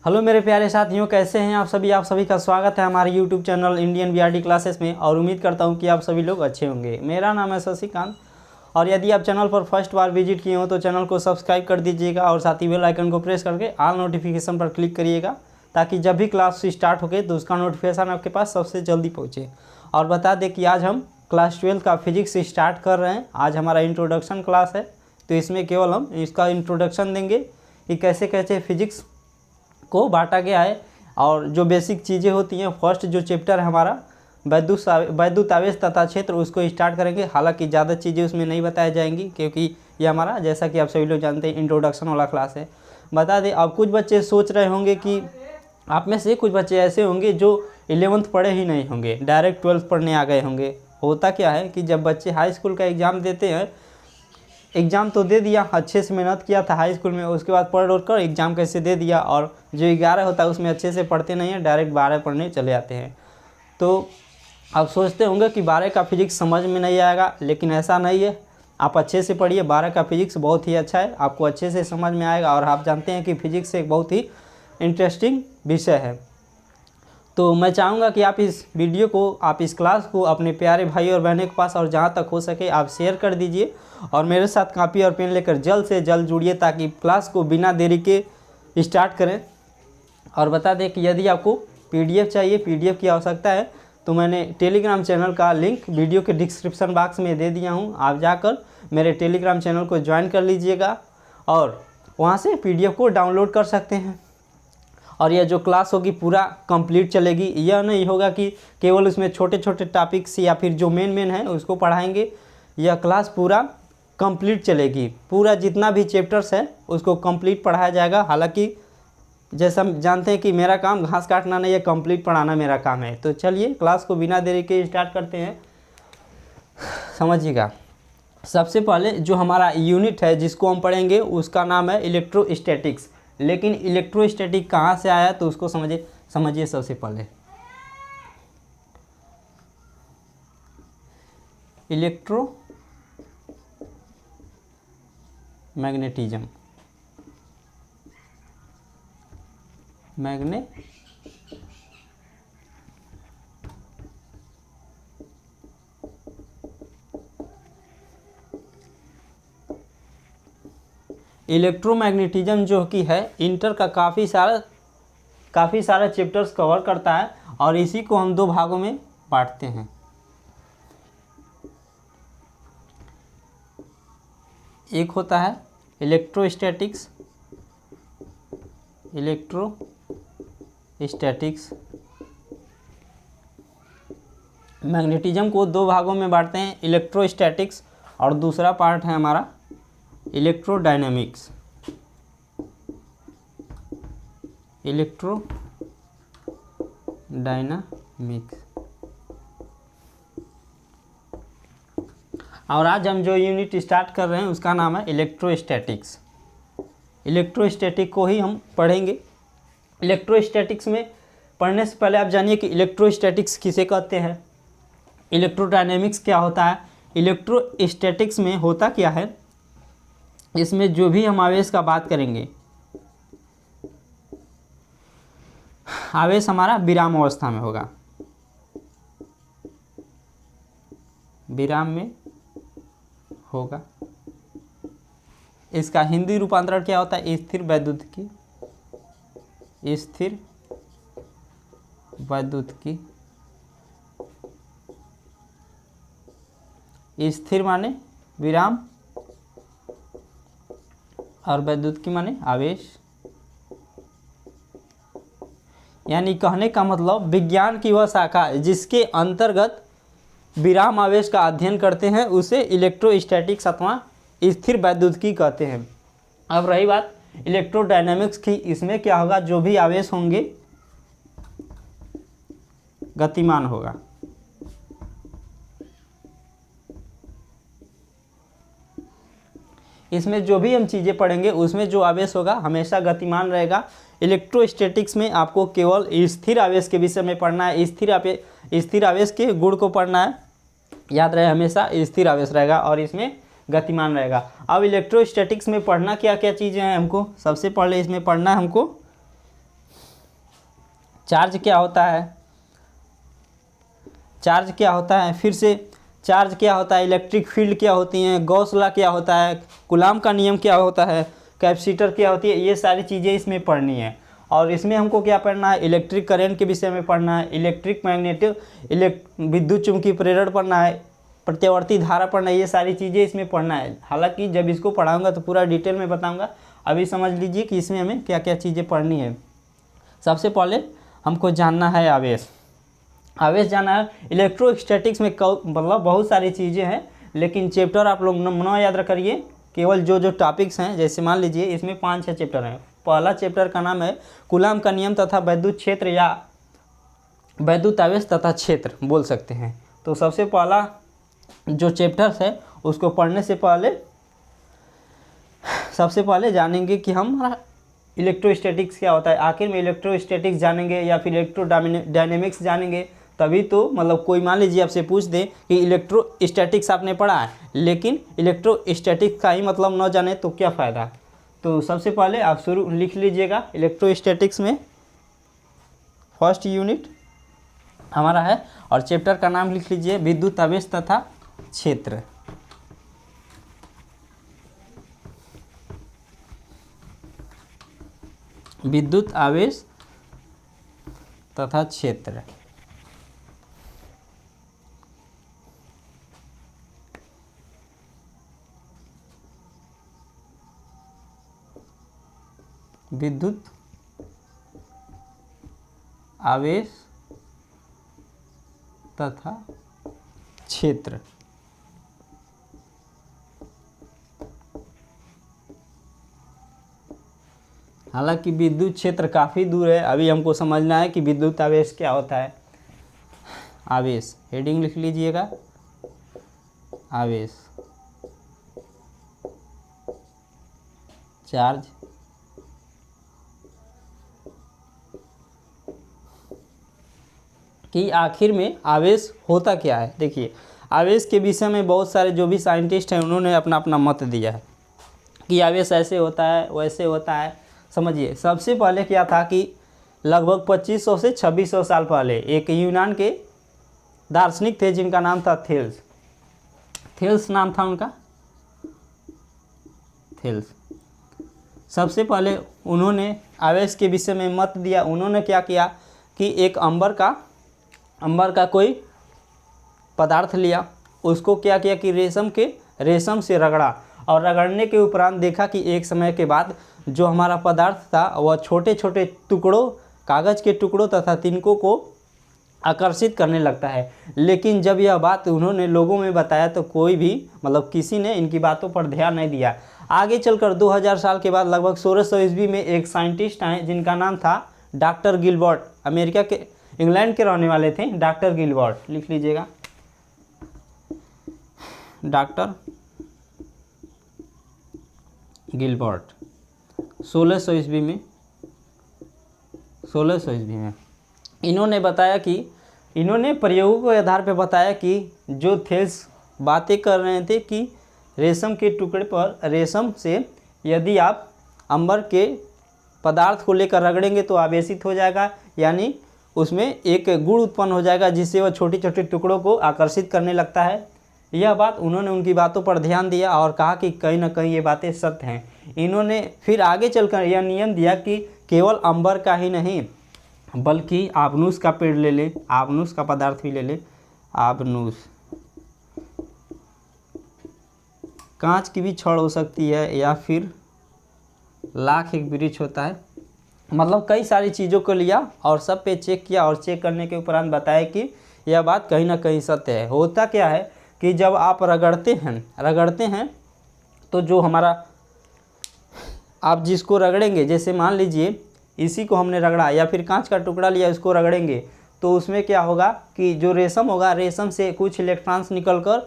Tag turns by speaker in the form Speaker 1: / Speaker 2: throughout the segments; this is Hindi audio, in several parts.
Speaker 1: हेलो मेरे प्यारे साथियों, कैसे हैं आप सभी का स्वागत है हमारे YouTube channel Indian BRD classes में। और उम्मीद करता हूं कि आप सभी लोग अच्छे होंगे। मेरा नाम है शशिकांत और यदि आप चैनल पर फर्स्ट बार विजिट किए हो तो चैनल को सब्सक्राइब कर दीजिएगा और साथ ही बेल आइकन को प्रेस करके ऑल नोटिफिकेशन पर क्लिक करिएगा ताकि जब भी क्लास स्टार्ट हो गए तो उसका नोटिफिकेशन आपके पास सबसे जल्दी पहुँचे। और बता दें कि आज हम क्लास 12 का फिजिक्स स्टार्ट कर रहे हैं। आज हमारा इंट्रोडक्शन क्लास है, तो इसमें केवल हम इसका इंट्रोडक्शन देंगे कि कैसे कैसे फिजिक्स को बांटा गया है और जो बेसिक चीज़ें होती हैं। फर्स्ट जो चैप्टर है हमारा वैद्युत आवेश तथा क्षेत्र, उसको स्टार्ट करेंगे। हालांकि ज़्यादा चीज़ें उसमें नहीं बताई जाएंगी क्योंकि ये हमारा, जैसा कि आप सभी लोग जानते हैं, इंट्रोडक्शन वाला क्लास है। बता दें, अब कुछ बच्चे सोच रहे होंगे कि आप में से कुछ बच्चे ऐसे होंगे जो 11th पढ़े ही नहीं होंगे, डायरेक्ट 12th पढ़ने आ गए होंगे। होता क्या है कि जब बच्चे हाई स्कूल का एग्ज़ाम देते हैं, एग्ज़ाम तो दे दिया, अच्छे से मेहनत किया था हाई स्कूल में, उसके बाद पढ़ उड़ कर एग्ज़ाम कैसे दे दिया, और जो 11 होता है उसमें अच्छे से पढ़ते नहीं हैं, डायरेक्ट 12 पढ़ने चले जाते हैं। तो आप सोचते होंगे कि 12 का फिजिक्स समझ में नहीं आएगा, लेकिन ऐसा नहीं है। आप अच्छे से पढ़िए, 12 का फिजिक्स बहुत ही अच्छा है, आपको अच्छे से समझ में आएगा। और आप जानते हैं कि फिजिक्स एक बहुत ही इंटरेस्टिंग विषय है। तो मैं चाहूँगा कि आप इस वीडियो को, आप इस क्लास को अपने प्यारे भाई और बहनों के पास और जहाँ तक हो सके आप शेयर कर दीजिए और मेरे साथ कॉपी और पेन लेकर जल्द से जल्द जुड़िए ताकि क्लास को बिना देरी के स्टार्ट करें। और बता दें कि यदि आपको पीडीएफ चाहिए, पीडीएफ की आवश्यकता है, तो मैंने टेलीग्राम चैनल का लिंक वीडियो के डिस्क्रिप्शन बॉक्स में दे दिया हूँ। आप जाकर मेरे टेलीग्राम चैनल को ज्वाइन कर लीजिएगा और वहाँ से पीडीएफ को डाउनलोड कर सकते हैं। और यह जो क्लास होगी पूरा कंप्लीट चलेगी। यह नहीं होगा कि केवल उसमें छोटे छोटे टॉपिक्स या फिर जो मेन है उसको पढ़ाएंगे। यह क्लास पूरा कंप्लीट चलेगी, पूरा जितना भी चैप्टर्स है उसको कंप्लीट पढ़ाया जाएगा। हालांकि जैसा जानते हैं कि मेरा काम घास काटना नहीं है, कंप्लीट पढ़ाना मेरा काम है। तो चलिए क्लास को बिना देरी के स्टार्ट करते हैं। समझिएगा, सबसे पहले जो हमारा यूनिट है जिसको हम पढ़ेंगे उसका नाम है इलेक्ट्रोस्टैटिक्स। लेकिन इलेक्ट्रोस्टैटिक कहाँ से आया तो उसको समझिए सबसे पहले। मैग्नेटिज्म इलेक्ट्रोमैग्नेटिज्म जो कि है इंटर का काफ़ी सारा चैप्टर्स कवर करता है और इसी को हम दो भागों में बांटते हैं। एक होता है इलेक्ट्रोस्टैटिक्स। मैग्नेटिज्म को दो भागों में बांटते हैं, इलेक्ट्रोस्टैटिक्स, और दूसरा पार्ट है हमारा इलेक्ट्रोडायनामिक्स। और आज हम जो यूनिट स्टार्ट कर रहे हैं उसका नाम है इलेक्ट्रोस्टैटिक्स। इलेक्ट्रोस्टैटिक को ही हम पढ़ेंगे। इलेक्ट्रोस्टैटिक्स में पढ़ने से पहले आप जानिए कि इलेक्ट्रोस्टैटिक्स किसे कहते हैं, इलेक्ट्रोडायनेमिक्स क्या होता है। इलेक्ट्रोस्टैटिक्स में होता क्या है, इसमें जो भी हम आवेश का बात करेंगे, आवेश हमारा विराम अवस्था में होगा, विराम में होगा। इसका हिंदी रूपांतरण क्या होता है, स्थिर वैद्युतिकी। स्थिर माने विराम और वैद्युतिकी माने आवेश। यानी कहने का मतलब विज्ञान की वह शाखा जिसके अंतर्गत विराम आवेश का अध्ययन करते हैं उसे इलेक्ट्रोस्टैटिक्स अथवा स्थिर वैद्युतिकी कहते हैं। अब रही बात इलेक्ट्रोडायनामिक्स की, इसमें क्या होगा, जो भी आवेश होंगे गतिमान होगा। इसमें जो भी हम चीज़ें पढ़ेंगे उसमें जो आवेश होगा हमेशा गतिमान रहेगा। इलेक्ट्रोस्टैटिक्स में आपको केवल स्थिर आवेश के विषय में पढ़ना है, स्थिर आवेश के गुण को पढ़ना है। याद रहे, हमेशा स्थिर आवेश रहेगा और इसमें गतिमान रहेगा। अब इलेक्ट्रोस्टैटिक्स में पढ़ना क्या क्या चीज़ें हैं हमको, सबसे पहले इसमें पढ़ना है हमको चार्ज क्या होता है, चार्ज क्या होता है, फिर से चार्ज क्या होता है, इलेक्ट्रिक फील्ड क्या होती हैं, गॉस लॉ क्या होता है, कूलाम का नियम क्या होता है, कैपेसिटर क्या होती है, ये सारी चीज़ें इसमें पढ़नी है। और इसमें हमको क्या पढ़ना है, इलेक्ट्रिक करंट के विषय में पढ़ना है, इलेक्ट्रिक मैग्नेटिक विद्युत चुंबकीय प्रेरण पढ़ना है, प्रत्यावर्ती धारा पढ़ना है, ये सारी चीज़ें इसमें पढ़ना है। हालांकि जब इसको पढ़ाऊँगा तो पूरा डिटेल में बताऊँगा, अभी समझ लीजिए कि इसमें हमें क्या क्या चीज़ें पढ़नी है। सबसे पहले हमको जानना है आवेश, आवेश जाना है। इलेक्ट्रोस्टैटिक्स में मतलब बहुत सारी चीज़ें हैं, लेकिन चैप्टर आप लोग न याद रखिए, केवल जो टॉपिक्स हैं, जैसे मान लीजिए इसमें 5-6 चैप्टर हैं। पहला चैप्टर का नाम है कूलाम का नियम तथा वैद्युत क्षेत्र या वैद्युत आवेश तथा क्षेत्र बोल सकते हैं। तो सबसे पहला जो चैप्टर्स है उसको पढ़ने से पहले सबसे पहले जानेंगे कि हम इलेक्ट्रोस्टैटिक्स क्या होता है। आखिर में इलेक्ट्रोस्टैटिक्स जानेंगे या फिर इलेक्ट्रोडायनेमिक्स जानेंगे, तभी तो मतलब कोई मान लीजिए आपसे पूछ दे कि इलेक्ट्रोस्टैटिक्स आपने पढ़ा है, लेकिन इलेक्ट्रोस्टैटिक्स का ही मतलब न जाने तो क्या फ़ायदा। तो सबसे पहले आप शुरू लिख लीजिएगा, इलेक्ट्रोस्टैटिक्स में फर्स्ट यूनिट हमारा है और चैप्टर का नाम लिख लीजिए विद्युत आवेश तथा क्षेत्र। विद्युत आवेश तथा क्षेत्र। विद्युत आवेश तथा क्षेत्र। हालांकि विद्युत क्षेत्र काफ़ी दूर है, अभी हमको समझना है कि विद्युत आवेश क्या होता है। आवेश हेडिंग लिख लीजिएगा, आवेश चार्ज कि आखिर में आवेश होता क्या है। देखिए, आवेश के विषय में बहुत सारे जो भी साइंटिस्ट हैं उन्होंने अपना अपना मत दिया है कि आवेश ऐसे होता है वैसे होता है। समझिए, सबसे पहले क्या था कि लगभग 2500 से 2600 साल पहले एक यूनान के दार्शनिक थे जिनका नाम था थेल्स। थेल्स नाम था उनका, थेल्स। सबसे पहले उन्होंने आवेश के विषय में मत दिया। उन्होंने क्या किया कि एक अंबर का कोई पदार्थ लिया, उसको क्या किया कि रेशम से रगड़ा, और रगड़ने के उपरांत देखा कि एक समय के बाद जो हमारा पदार्थ था वह छोटे छोटे टुकड़ों, कागज़ के टुकड़ों तथा तिनकों को आकर्षित करने लगता है। लेकिन जब यह बात उन्होंने लोगों में बताया तो कोई भी मतलब किसी ने इनकी बातों पर ध्यान नहीं दिया। आगे चलकर 2000 साल के बाद लगभग 1600 ईस्वी में एक साइंटिस्ट आए जिनका नाम था डॉक्टर गिलबर्ट। अमेरिका के, इंग्लैंड के रहने वाले थे डॉक्टर गिलबर्ट, लिख लीजिएगा डॉक्टर गिलबर्ट। 1600 ईस्वी में इन्होंने बताया कि इन्होंने प्रयोगों के आधार पर बताया कि जो थेल्स बातें कर रहे थे कि रेशम के टुकड़े पर, रेशम से यदि आप अंबर के पदार्थ को लेकर रगड़ेंगे तो आवेशित हो जाएगा, यानी उसमें एक गुण उत्पन्न हो जाएगा जिससे वह छोटे छोटे टुकड़ों को आकर्षित करने लगता है। यह बात उन्होंने उनकी बातों पर ध्यान दिया और कहा कि कहीं ना कहीं ये बातें सत्य हैं। इन्होंने फिर आगे चलकर यह नियम दिया कि केवल अंबर का ही नहीं बल्कि आबनूस का पेड़ ले लें, आबनूस का पदार्थ भी ले लें। आबनूस कांच की भी छड़ हो सकती है या फिर लाख एक वृक्ष होता है, मतलब कई सारी चीज़ों को लिया और सब पे चेक किया और चेक करने के उपरांत बताया कि यह बात कहीं ना कहीं सत्य है। होता क्या है कि जब आप रगड़ते हैं तो जो हमारा, आप जिसको रगड़ेंगे, जैसे मान लीजिए इसी को हमने रगड़ा या फिर कांच का टुकड़ा लिया इसको रगड़ेंगे, तो उसमें क्या होगा कि जो रेशम होगा, रेशम से कुछ इलेक्ट्रॉन्स निकलकर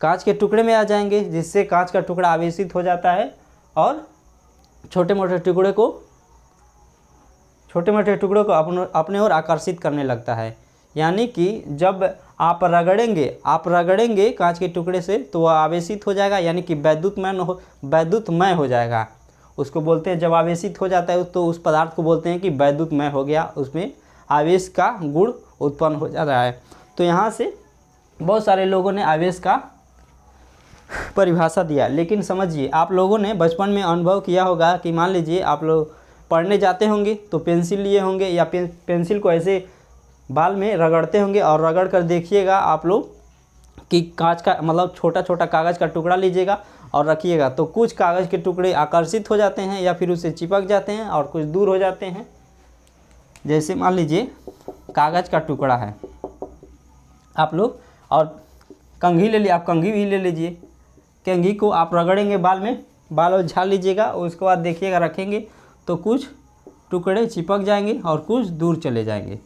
Speaker 1: कांच के टुकड़े में आ जाएंगे, जिससे कांच का टुकड़ा आवेशित हो जाता है और छोटे मोटे टुकड़ों को अपने ओर आकर्षित करने लगता है। यानी कि जब आप रगड़ेंगे कांच के टुकड़े से तो वह आवेशित हो जाएगा, यानी कि वैद्युतमय हो जाएगा। उसको बोलते हैं, जब आवेशित हो जाता है तो उस पदार्थ को बोलते हैं कि वैद्युतमय हो गया, उसमें आवेश का गुण उत्पन्न हो जा रहा है। तो यहाँ से बहुत सारे लोगों ने आवेश का परिभाषा दिया, लेकिन समझिए आप लोगों ने बचपन में अनुभव किया होगा कि मान लीजिए आप लोग पढ़ने जाते होंगे तो पेंसिल लिए होंगे या पेंसिल को ऐसे बाल में रगड़ते होंगे और रगड़ कर देखिएगा आप लोग कि कांच का मतलब छोटा छोटा कागज़ का टुकड़ा लीजिएगा और रखिएगा, तो कुछ कागज़ के टुकड़े आकर्षित हो जाते हैं या फिर उससे चिपक जाते हैं और कुछ दूर हो जाते हैं। जैसे मान लीजिए कागज़ का टुकड़ा है आप लोग, और कंघी ले ली, आप कंघी भी ले लीजिए, कंघी को आप रगड़ेंगे बाल में, बाल और झाड़ लीजिएगा, उसके बाद देखिएगा रखेंगे तो कुछ टुकड़े चिपक जाएंगे और कुछ दूर चले जाएंगे।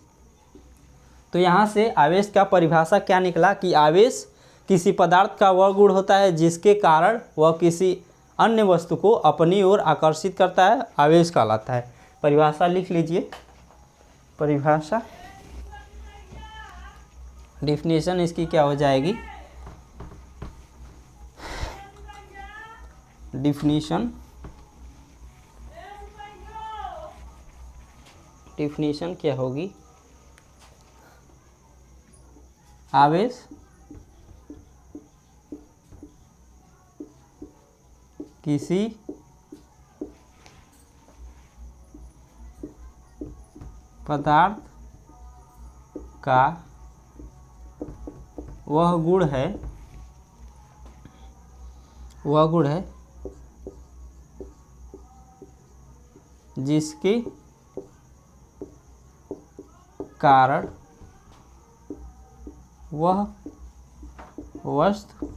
Speaker 1: तो यहाँ से आवेश का परिभाषा क्या निकला कि आवेश किसी पदार्थ का वह गुण होता है जिसके कारण वह किसी अन्य वस्तु को अपनी ओर आकर्षित करता है, आवेश कहलाता है। परिभाषा लिख लीजिए, परिभाषा डिफिनेशन इसकी क्या हो जाएगी, डिफिनेशन क्या होगी, आवेश किसी पदार्थ का वह गुण है जिसके कारण वह वस्तु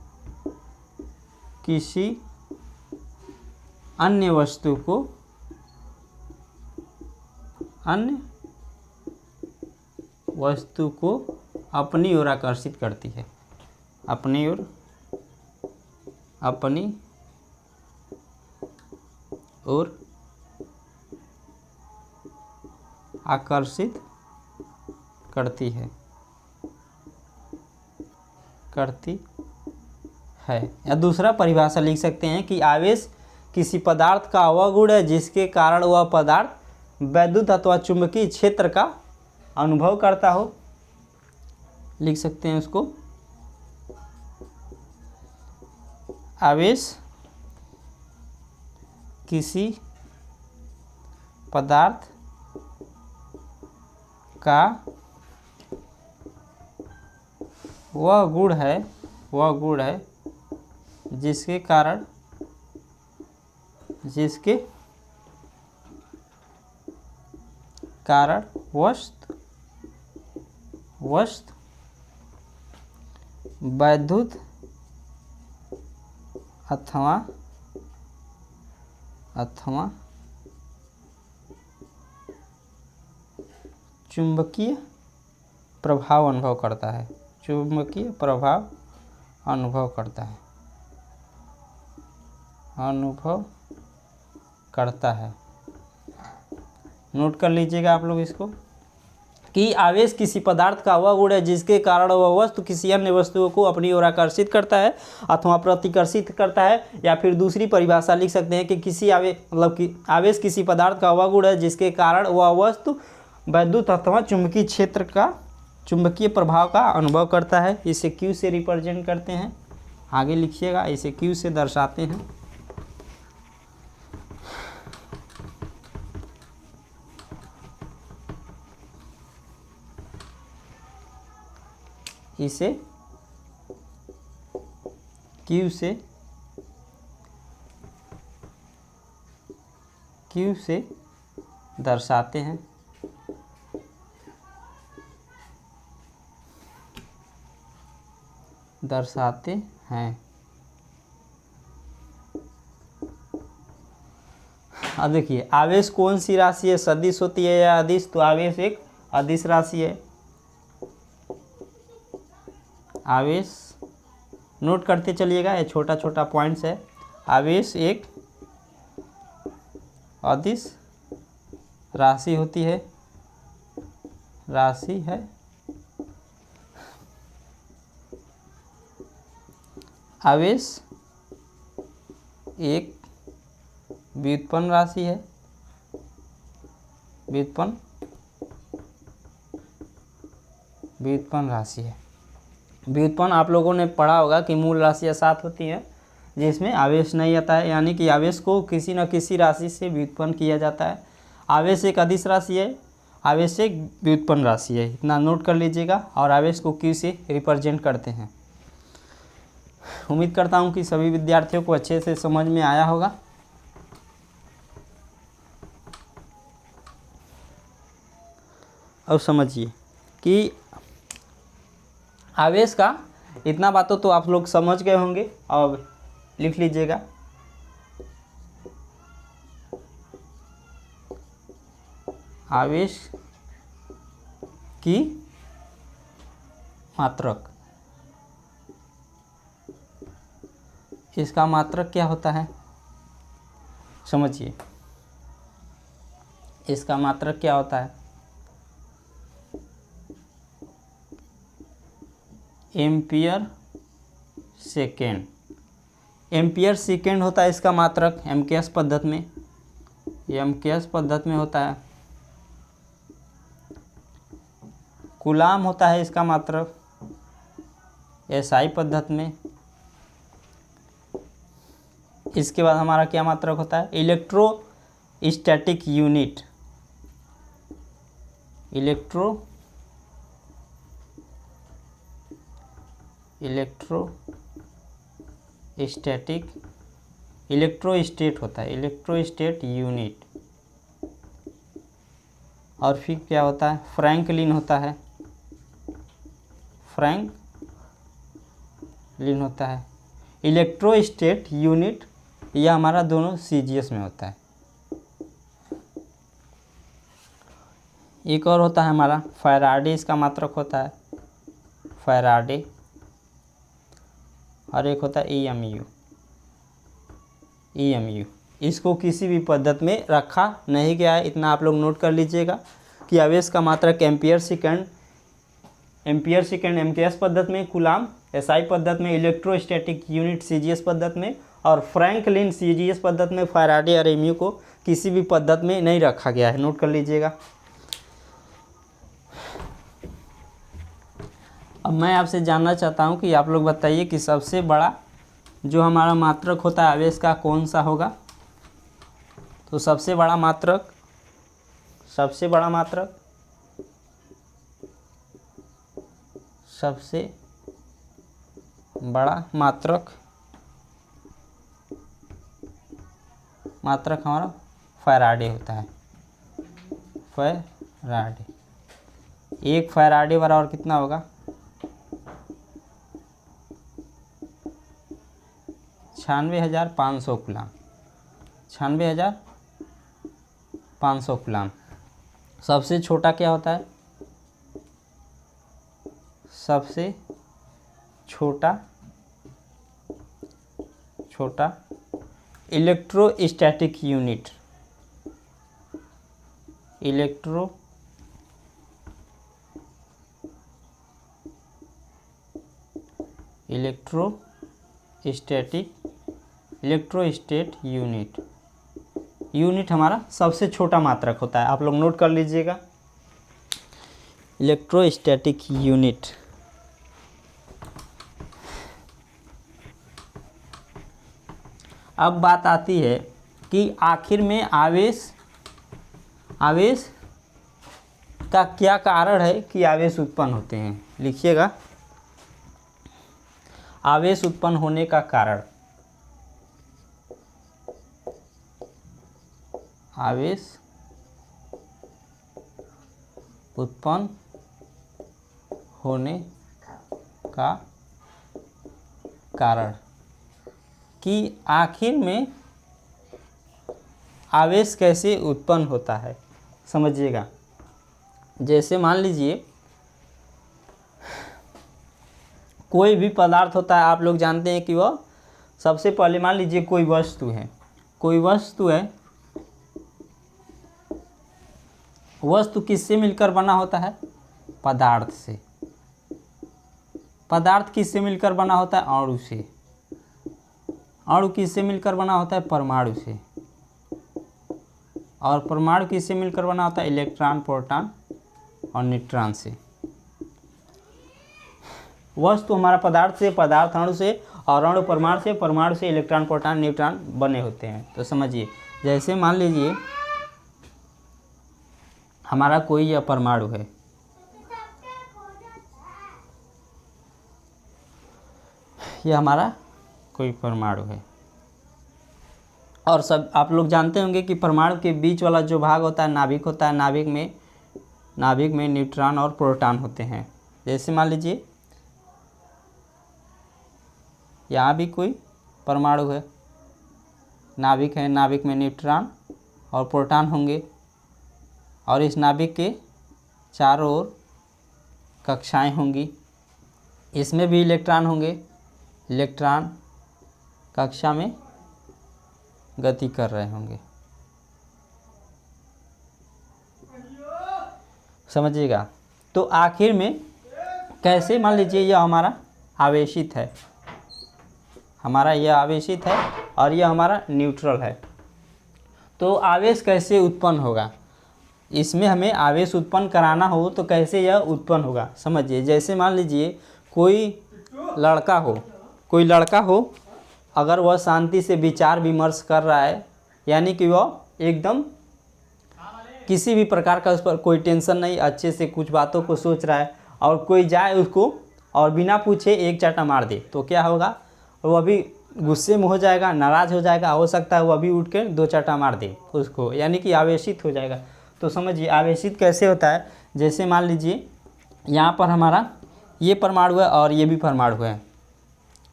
Speaker 1: किसी अन्य वस्तु को अपनी ओर आकर्षित करती है, अपनी ओर आकर्षित करती है। या दूसरा परिभाषा लिख सकते हैं कि आवेश किसी पदार्थ का वह गुण है जिसके कारण वह पदार्थ वैद्युत अथवा चुंबकीय क्षेत्र का अनुभव करता हो, लिख सकते हैं उसको। आवेश किसी पदार्थ का वह गुण है जिसके कारण वस्तु वैद्युत अथवा चुंबकीय प्रभाव अनुभव करता है। नोट कर लीजिएगा आप लोग इसको कि आवेश किसी पदार्थ का वह गुण है जिसके कारण वह वस्तु किसी अन्य वस्तुओं को अपनी ओर आकर्षित करता है अथवा प्रतिकर्षित करता है। या फिर दूसरी परिभाषा लिख सकते हैं कि आवेश किसी पदार्थ का वह गुण है जिसके कारण वह वस्तु वैद्युत अथवा चुंबकीय क्षेत्र का चुंबकीय प्रभाव का अनुभव करता है। इसे Q से रिप्रेजेंट करते हैं, आगे लिखिएगा, इसे Q से दर्शाते हैं। इसे Q से दर्शाते हैं। अब देखिए आवेश कौन सी राशि है, सदिश होती है या अदिश, तो आवेश एक अदिश राशि है। आवेश नोट करते चलिएगा, ये छोटा छोटा पॉइंट्स है। आवेश एक अदिश राशि होती है, आवेश एक व्युत्पन्न राशि है, व्युत्पन्न राशि है। व्युत्पन्न आप लोगों ने पढ़ा होगा कि मूल राशियाँ 7 होती हैं जिसमें आवेश नहीं आता है, यानी कि आवेश को किसी न किसी राशि से व्युत्पन्न किया जाता है। आवेश एक अदिश राशि है, आवेश एक व्युत्पन्न राशि है, इतना नोट कर लीजिएगा। और आवेश को Q से रिप्रेजेंट करते हैं। उम्मीद करता हूँ कि सभी विद्यार्थियों को अच्छे से समझ में आया होगा। अब समझिए कि आवेश का इतना बातों तो आप लोग समझ गए होंगे। अब लिख लीजिएगा, आवेश की मात्रक। इसका मात्रक क्या होता है समझिए, इसका मात्रक क्या होता है? Ampere second. एम्पियर सेकेंड होता है इसका मात्रक एमकेएस पद्धति में, एमकेएस पद्धति में होता है। कूलाम होता है इसका मात्रक एसआई पद्धति में। इसके बाद हमारा क्या मात्रक होता है? Electrostatic unit. इलेक्ट्रोस्टेट होता है, इलेक्ट्रोस्टेट यूनिट। और फिर क्या होता है? फ्रैंकलिन होता है, फ्रैंकलिन होता है। इलेक्ट्रोस्टेट यूनिट यह हमारा दोनों सीजीएस में होता है। एक और होता है हमारा फैराडे, इसका मात्रक होता है फैराडे। और एक होता है ईएमयू। इसको किसी भी पद्धति में रखा नहीं गया है, इतना आप लोग नोट कर लीजिएगा कि आवेश का मात्रक एम्पियर सेकेंड एमकेएस पद्धति में, कूलाम एसआई पद्धति में, इलेक्ट्रोस्टैटिक यूनिट सीजीएस पद्धति में, और फ्रैंकलिन सीजीएस पद्धति में। फैराडे और एमयू को किसी भी पद्धति में नहीं रखा गया है, नोट कर लीजिएगा। अब मैं आपसे जानना चाहता हूं कि आप लोग बताइए कि सबसे बड़ा जो हमारा मात्रक होता है आवेश का कौन सा होगा? तो सबसे बड़ा मात्रक सबसे बड़ा मात्रक हमारा फैराडे होता है। फैराडे, एक फैराडे बराबर कितना होगा? 96,500 कूलाम। 96,500 कूलाम। सबसे छोटा क्या होता है? सबसे छोटा इलेक्ट्रोस्टैटिक यूनिट। इलेक्ट्रोस्टेट यूनिट हमारा सबसे छोटा मात्रक होता है। आप लोग नोट कर लीजिएगा, इलेक्ट्रोस्टैटिक यूनिट। अब बात आती है कि आखिर में आवेश का क्या कारण है कि आवेश उत्पन्न होते हैं? लिखिएगा, आवेश उत्पन्न होने का कारण। आवेश उत्पन्न होने का कारण कि आखिर में आवेश कैसे उत्पन्न होता है समझिएगा। जैसे मान लीजिए कोई भी पदार्थ होता है, आप लोग जानते हैं कि वह सबसे पहले मान लीजिए कोई वस्तु है, वस्तु किससे मिलकर बना होता है? पदार्थ से। पदार्थ किससे मिलकर बना होता है? अणु से। अणु किससे मिलकर बना होता है? परमाणु से। और परमाणु किससे मिलकर बना होता है? इलेक्ट्रॉन, प्रोटॉन और न्यूट्रॉन से। वस्तु हमारा पदार्थ से, पदार्थ अणु से, और अणु परमाणु से, परमाणु से इलेक्ट्रॉन, प्रोटॉन, न्यूट्रॉन बने होते हैं। तो समझिए, जैसे मान लीजिए हमारा कोई यह परमाणु है, यह हमारा कोई परमाणु है, और सब आप लोग जानते होंगे कि परमाणु के बीच वाला जो भाग होता है नाभिक होता है। नाभिक में न्यूट्रॉन और प्रोटॉन होते हैं। जैसे मान लीजिए यहाँ भी कोई परमाणु है, नाभिक है, नाभिक में न्यूट्रॉन और प्रोटॉन होंगे, और इस नाभिक के चारों ओर कक्षाएं होंगी। इसमें भी इलेक्ट्रॉन होंगे, इलेक्ट्रॉन कक्षा में गति कर रहे होंगे। समझिएगा। तो आखिर में कैसे, मान लीजिए यह हमारा आवेशित है, हमारा यह आवेशित है और यह हमारा न्यूट्रल है। तो आवेश कैसे उत्पन्न होगा? इसमें हमें आवेश उत्पन्न कराना हो तो कैसे यह उत्पन्न होगा समझिए। जैसे मान लीजिए कोई लड़का हो, अगर वह शांति से विचार विमर्श कर रहा है, यानी कि वह एकदम किसी भी प्रकार का उस पर कोई टेंशन नहीं, अच्छे से कुछ बातों को सोच रहा है, और कोई जाए उसको और बिना पूछे एक चाटा मार दे, तो क्या होगा? वह भी गुस्से में हो जाएगा, नाराज़ हो जाएगा, हो सकता है वह भी उठ कर 2 चाटा मार दे उसको, यानी कि आवेशित हो जाएगा। तो समझिए आवेशित कैसे होता है। जैसे मान लीजिए यहाँ पर हमारा ये परमाणु है और ये भी परमाणु है।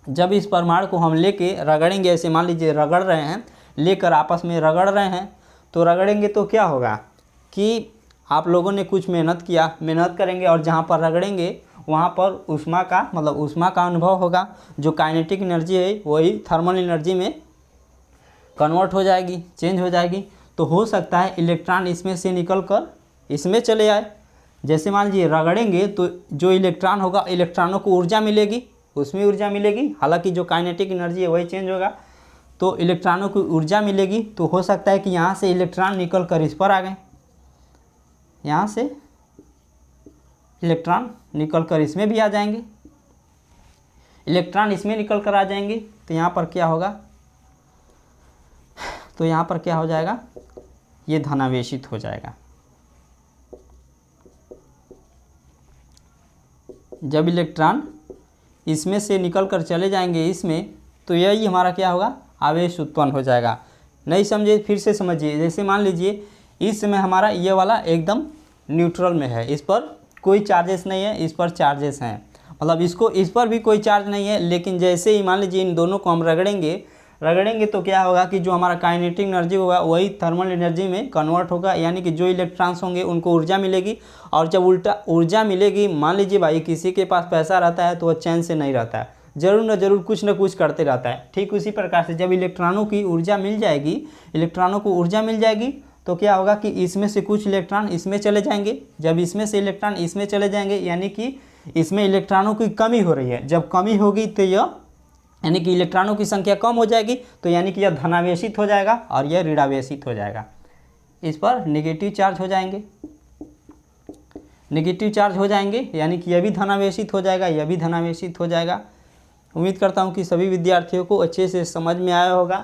Speaker 1: जब इस परमाणु को हम लेके रगड़ेंगे, ऐसे मान लीजिए रगड़ रहे हैं, लेकर आपस में रगड़ रहे हैं, तो रगड़ेंगे तो क्या होगा कि आप लोगों ने कुछ मेहनत किया, मेहनत करेंगे और जहाँ पर रगड़ेंगे वहाँ पर ऊष्मा का अनुभव होगा। जो काइनेटिक एनर्जी है वही थर्मल एनर्जी में कन्वर्ट हो जाएगी, चेंज हो जाएगी। तो हो सकता है इलेक्ट्रॉन इसमें से निकल कर इसमें चले आए। जैसे मान लीजिए रगड़ेंगे तो जो इलेक्ट्रॉन होगा, इलेक्ट्रॉनों को ऊर्जा मिलेगी, उसमें ऊर्जा मिलेगी, हालांकि जो काइनेटिक एनर्जी है वही चेंज होगा, तो इलेक्ट्रॉनों को ऊर्जा मिलेगी। तो हो सकता है कि यहाँ से इलेक्ट्रॉन निकल कर इस पर आ गए, यहाँ से इलेक्ट्रॉन निकल कर इसमें भी आ जाएंगे, इलेक्ट्रॉन इसमें निकल कर आ जाएंगे। तो यहाँ पर क्या होगा? तो यहाँ पर क्या हो जाएगा? ये धनावेशित हो जाएगा। जब इलेक्ट्रॉन इसमें से निकल कर चले जाएंगे इसमें, तो यही हमारा क्या होगा? आवेश उत्पन्न हो जाएगा। नहीं समझे? फिर से समझिए। जैसे मान लीजिए इस समय हमारा ये वाला एकदम न्यूट्रल में है, इस पर कोई चार्जेस नहीं है, इस पर चार्जेस हैं, मतलब इस पर भी कोई चार्ज नहीं है। लेकिन जैसे ही मान लीजिए इन दोनों को हम रगड़ेंगे तो क्या होगा कि जो हमारा काइनेटिक एनर्जी होगा वही थर्मल एनर्जी में कन्वर्ट होगा, यानी कि जो इलेक्ट्रॉन्स होंगे उनको ऊर्जा मिलेगी। और जब उल्टा ऊर्जा मिलेगी, मान लीजिए भाई किसी के पास पैसा रहता है तो वह चैन से नहीं रहता है, ज़रूर न ज़रूर कुछ न कुछ करते रहता है। ठीक उसी प्रकार से जब इलेक्ट्रॉनों की ऊर्जा मिल जाएगी, इलेक्ट्रॉनों को ऊर्जा मिल जाएगी, तो क्या होगा कि इसमें से कुछ इलेक्ट्रॉन इसमें चले जाएंगे। जब इसमें से इलेक्ट्रॉन इसमें चले जाएंगे, यानी कि इसमें इलेक्ट्रॉनों की कमी हो रही है। जब कमी होगी तो यह, यानी कि इलेक्ट्रॉनों की संख्या कम हो जाएगी, तो यानी कि यह धनावेशित हो जाएगा और यह ऋणावेशित हो जाएगा। इस पर नेगेटिव चार्ज हो जाएंगे, नेगेटिव चार्ज हो जाएंगे, यानी कि यह भी धनावेशित हो जाएगा, यह भी धनावेशित हो जाएगा। उम्मीद करता हूँ कि सभी विद्यार्थियों को अच्छे से समझ में आया होगा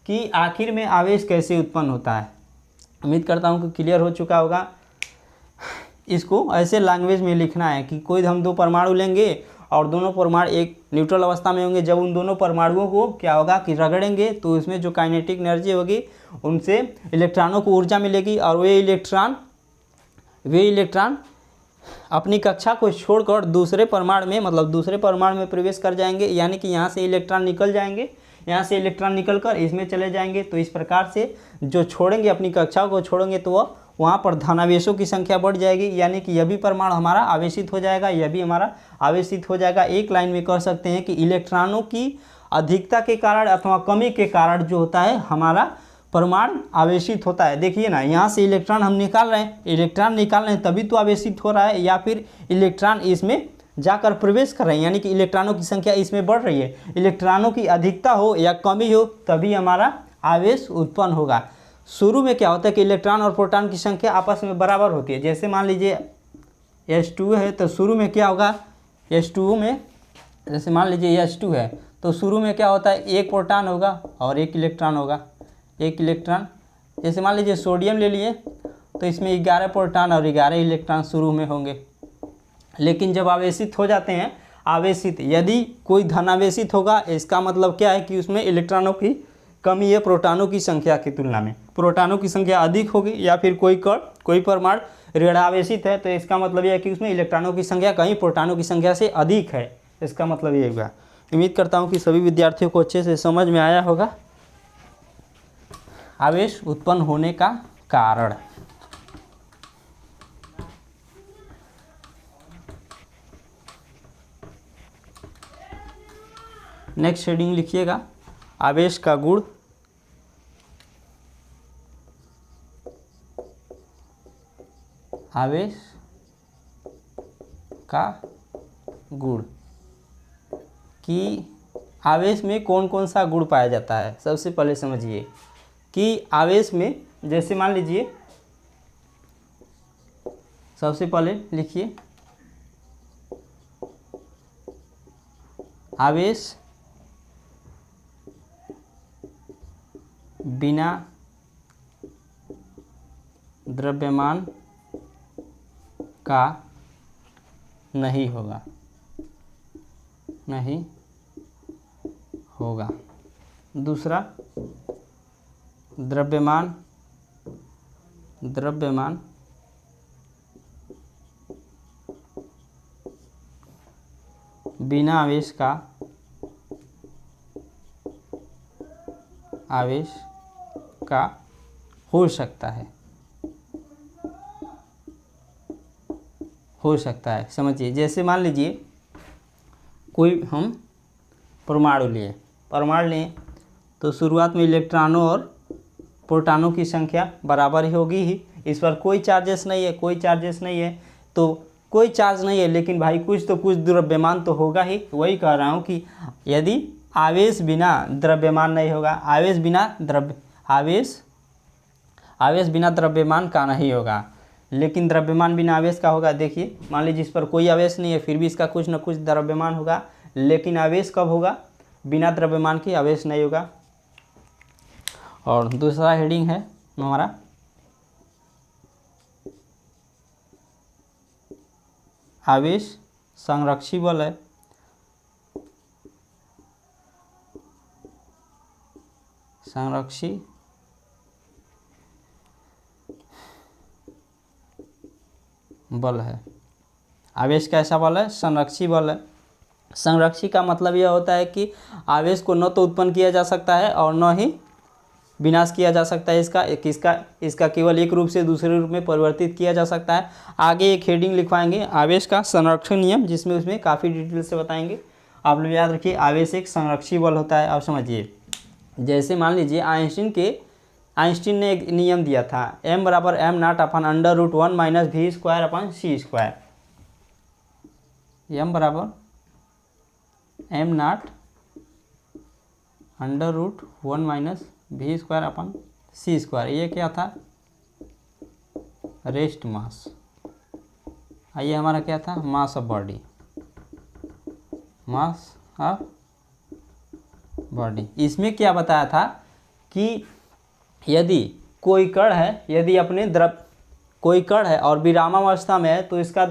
Speaker 1: कि आखिर में आवेश कैसे उत्पन्न होता है। उम्मीद करता हूँ कि क्लियर हो चुका होगा। इसको ऐसे लैंग्वेज में लिखना है कि कोई हम 2 परमाणु लेंगे और दोनों परमाणु एक न्यूट्रल अवस्था में होंगे। जब उन दोनों परमाणुओं को क्या होगा कि रगड़ेंगे तो उसमें जो काइनेटिक एनर्जी होगी उनसे इलेक्ट्रॉनों को ऊर्जा मिलेगी, और वे इलेक्ट्रॉन अपनी कक्षा को छोड़कर दूसरे परमाणु में, मतलब दूसरे परमाणु में प्रवेश कर जाएंगे, यानी कि यहाँ से इलेक्ट्रॉन निकल जाएंगे, यहाँ से इलेक्ट्रॉन निकलकर इसमें चले जाएंगे। तो इस प्रकार से जो छोड़ेंगे, अपनी कक्षाओं को छोड़ेंगे, तो वह वहाँ पर धनावेशों की संख्या बढ़ जाएगी, यानी कि यह भी परमाणु हमारा आवेशित हो जाएगा, यह भी हमारा आवेशित हो जाएगा। एक लाइन में कह सकते हैं कि इलेक्ट्रॉनों की अधिकता के कारण अथवा कमी के कारण जो होता है हमारा परमाणु आवेशित होता है। देखिए ना, यहाँ से इलेक्ट्रॉन हम निकाल रहे हैं, तभी तो आवेशित हो रहा है, या फिर इलेक्ट्रॉन इसमें जाकर प्रवेश कर रहे हैं, यानी कि इलेक्ट्रॉनों की संख्या इसमें बढ़ रही है। इलेक्ट्रॉनों की अधिकता हो या कमी हो तभी हमारा आवेश उत्पन्न होगा। शुरू में क्या होता है कि इलेक्ट्रॉन और प्रोटॉन की संख्या आपस में बराबर होती है। जैसे मान लीजिए H2 है तो शुरू में क्या होगा, H2O में जैसे मान लीजिए H2 है तो शुरू में क्या होता है, एक प्रोटॉन होगा और एक इलेक्ट्रॉन होगा, एक इलेक्ट्रॉन। जैसे मान लीजिए सोडियम ले लिए तो इसमें 11 प्रोटॉन और 11 इलेक्ट्रॉन शुरू में होंगे। लेकिन जब आवेशित हो जाते हैं, आवेशित यदि कोई धनावेशित होगा, इसका मतलब क्या है कि उसमें इलेक्ट्रॉनों की कमी है प्रोटॉनों की संख्या की तुलना में, प्रोटॉनों की संख्या अधिक होगी। या फिर कोई कण, कोई परमाणु ऋणावेशित है तो इसका मतलब यह है कि उसमें इलेक्ट्रॉनों की संख्या कहीं प्रोटॉनों की संख्या से अधिक है, इसका मतलब ये हुआ। उम्मीद करता हूँ कि सभी विद्यार्थियों को अच्छे से समझ में आया होगा आवेश उत्पन्न होने का कारण। नेक्स्ट हेडिंग लिखिएगा, आवेश का गुण। आवेश का गुण कि आवेश में कौन कौन सा गुण पाया जाता है। सबसे पहले समझिए कि आवेश में, जैसे मान लीजिए, सबसे पहले लिखिए आवेश बिना द्रव्यमान का नहीं होगा, नहीं होगा। दूसरा, द्रव्यमान बिना आवेश का, आवेश का हो सकता है, हो सकता है। समझिए, जैसे मान लीजिए कोई हम परमाणु लें तो शुरुआत में इलेक्ट्रॉनों और प्रोटॉनों की संख्या बराबर ही होगी ही। इस पर कोई चार्जेस नहीं है, कोई चार्जेस नहीं है तो कोई चार्ज नहीं है, लेकिन भाई कुछ तो कुछ द्रव्यमान तो होगा ही। वही कह रहा हूँ कि यदि आवेश बिना द्रव्यमान नहीं होगा, आवेश बिना द्रव्यमान का नहीं होगा, लेकिन द्रव्यमान बिना आवेश का होगा। देखिए, मान लीजिए इस पर कोई आवेश नहीं है, फिर भी इसका कुछ न कुछ द्रव्यमान होगा, लेकिन आवेश कब होगा, बिना द्रव्यमान के आवेश नहीं होगा। और दूसरा हेडिंग है हमारा आवेश संरक्षी बल है। संरक्षी बल है। आवेश कैसा बल है, संरक्षी बल है। संरक्षी का मतलब यह होता है कि आवेश को न तो उत्पन्न किया जा सकता है और न ही विनाश किया जा सकता है। इसका केवल एक रूप से दूसरे रूप में परिवर्तित किया जा सकता है। आगे एक हेडिंग लिखवाएंगे आवेश का संरक्षण नियम, जिसमें उसमें काफ़ी डिटेल से बताएंगे। आप लोग याद रखिए, आवेश एक संरक्षी बल होता है। आप समझिए, जैसे मान लीजिए आइंस्टीन ने एक नियम दिया था, m बराबर m0/√1 माइनस v²/c²। m बराबर m0/√1 माइनस v²/c²। ये क्या था, रेस्ट मास। ये हमारा क्या था, mass of body, mass of body. इसमें क्या बताया था कि यदि कोई कण है, यदि अपने कोई कण है और विरामावस्था में है तो इसका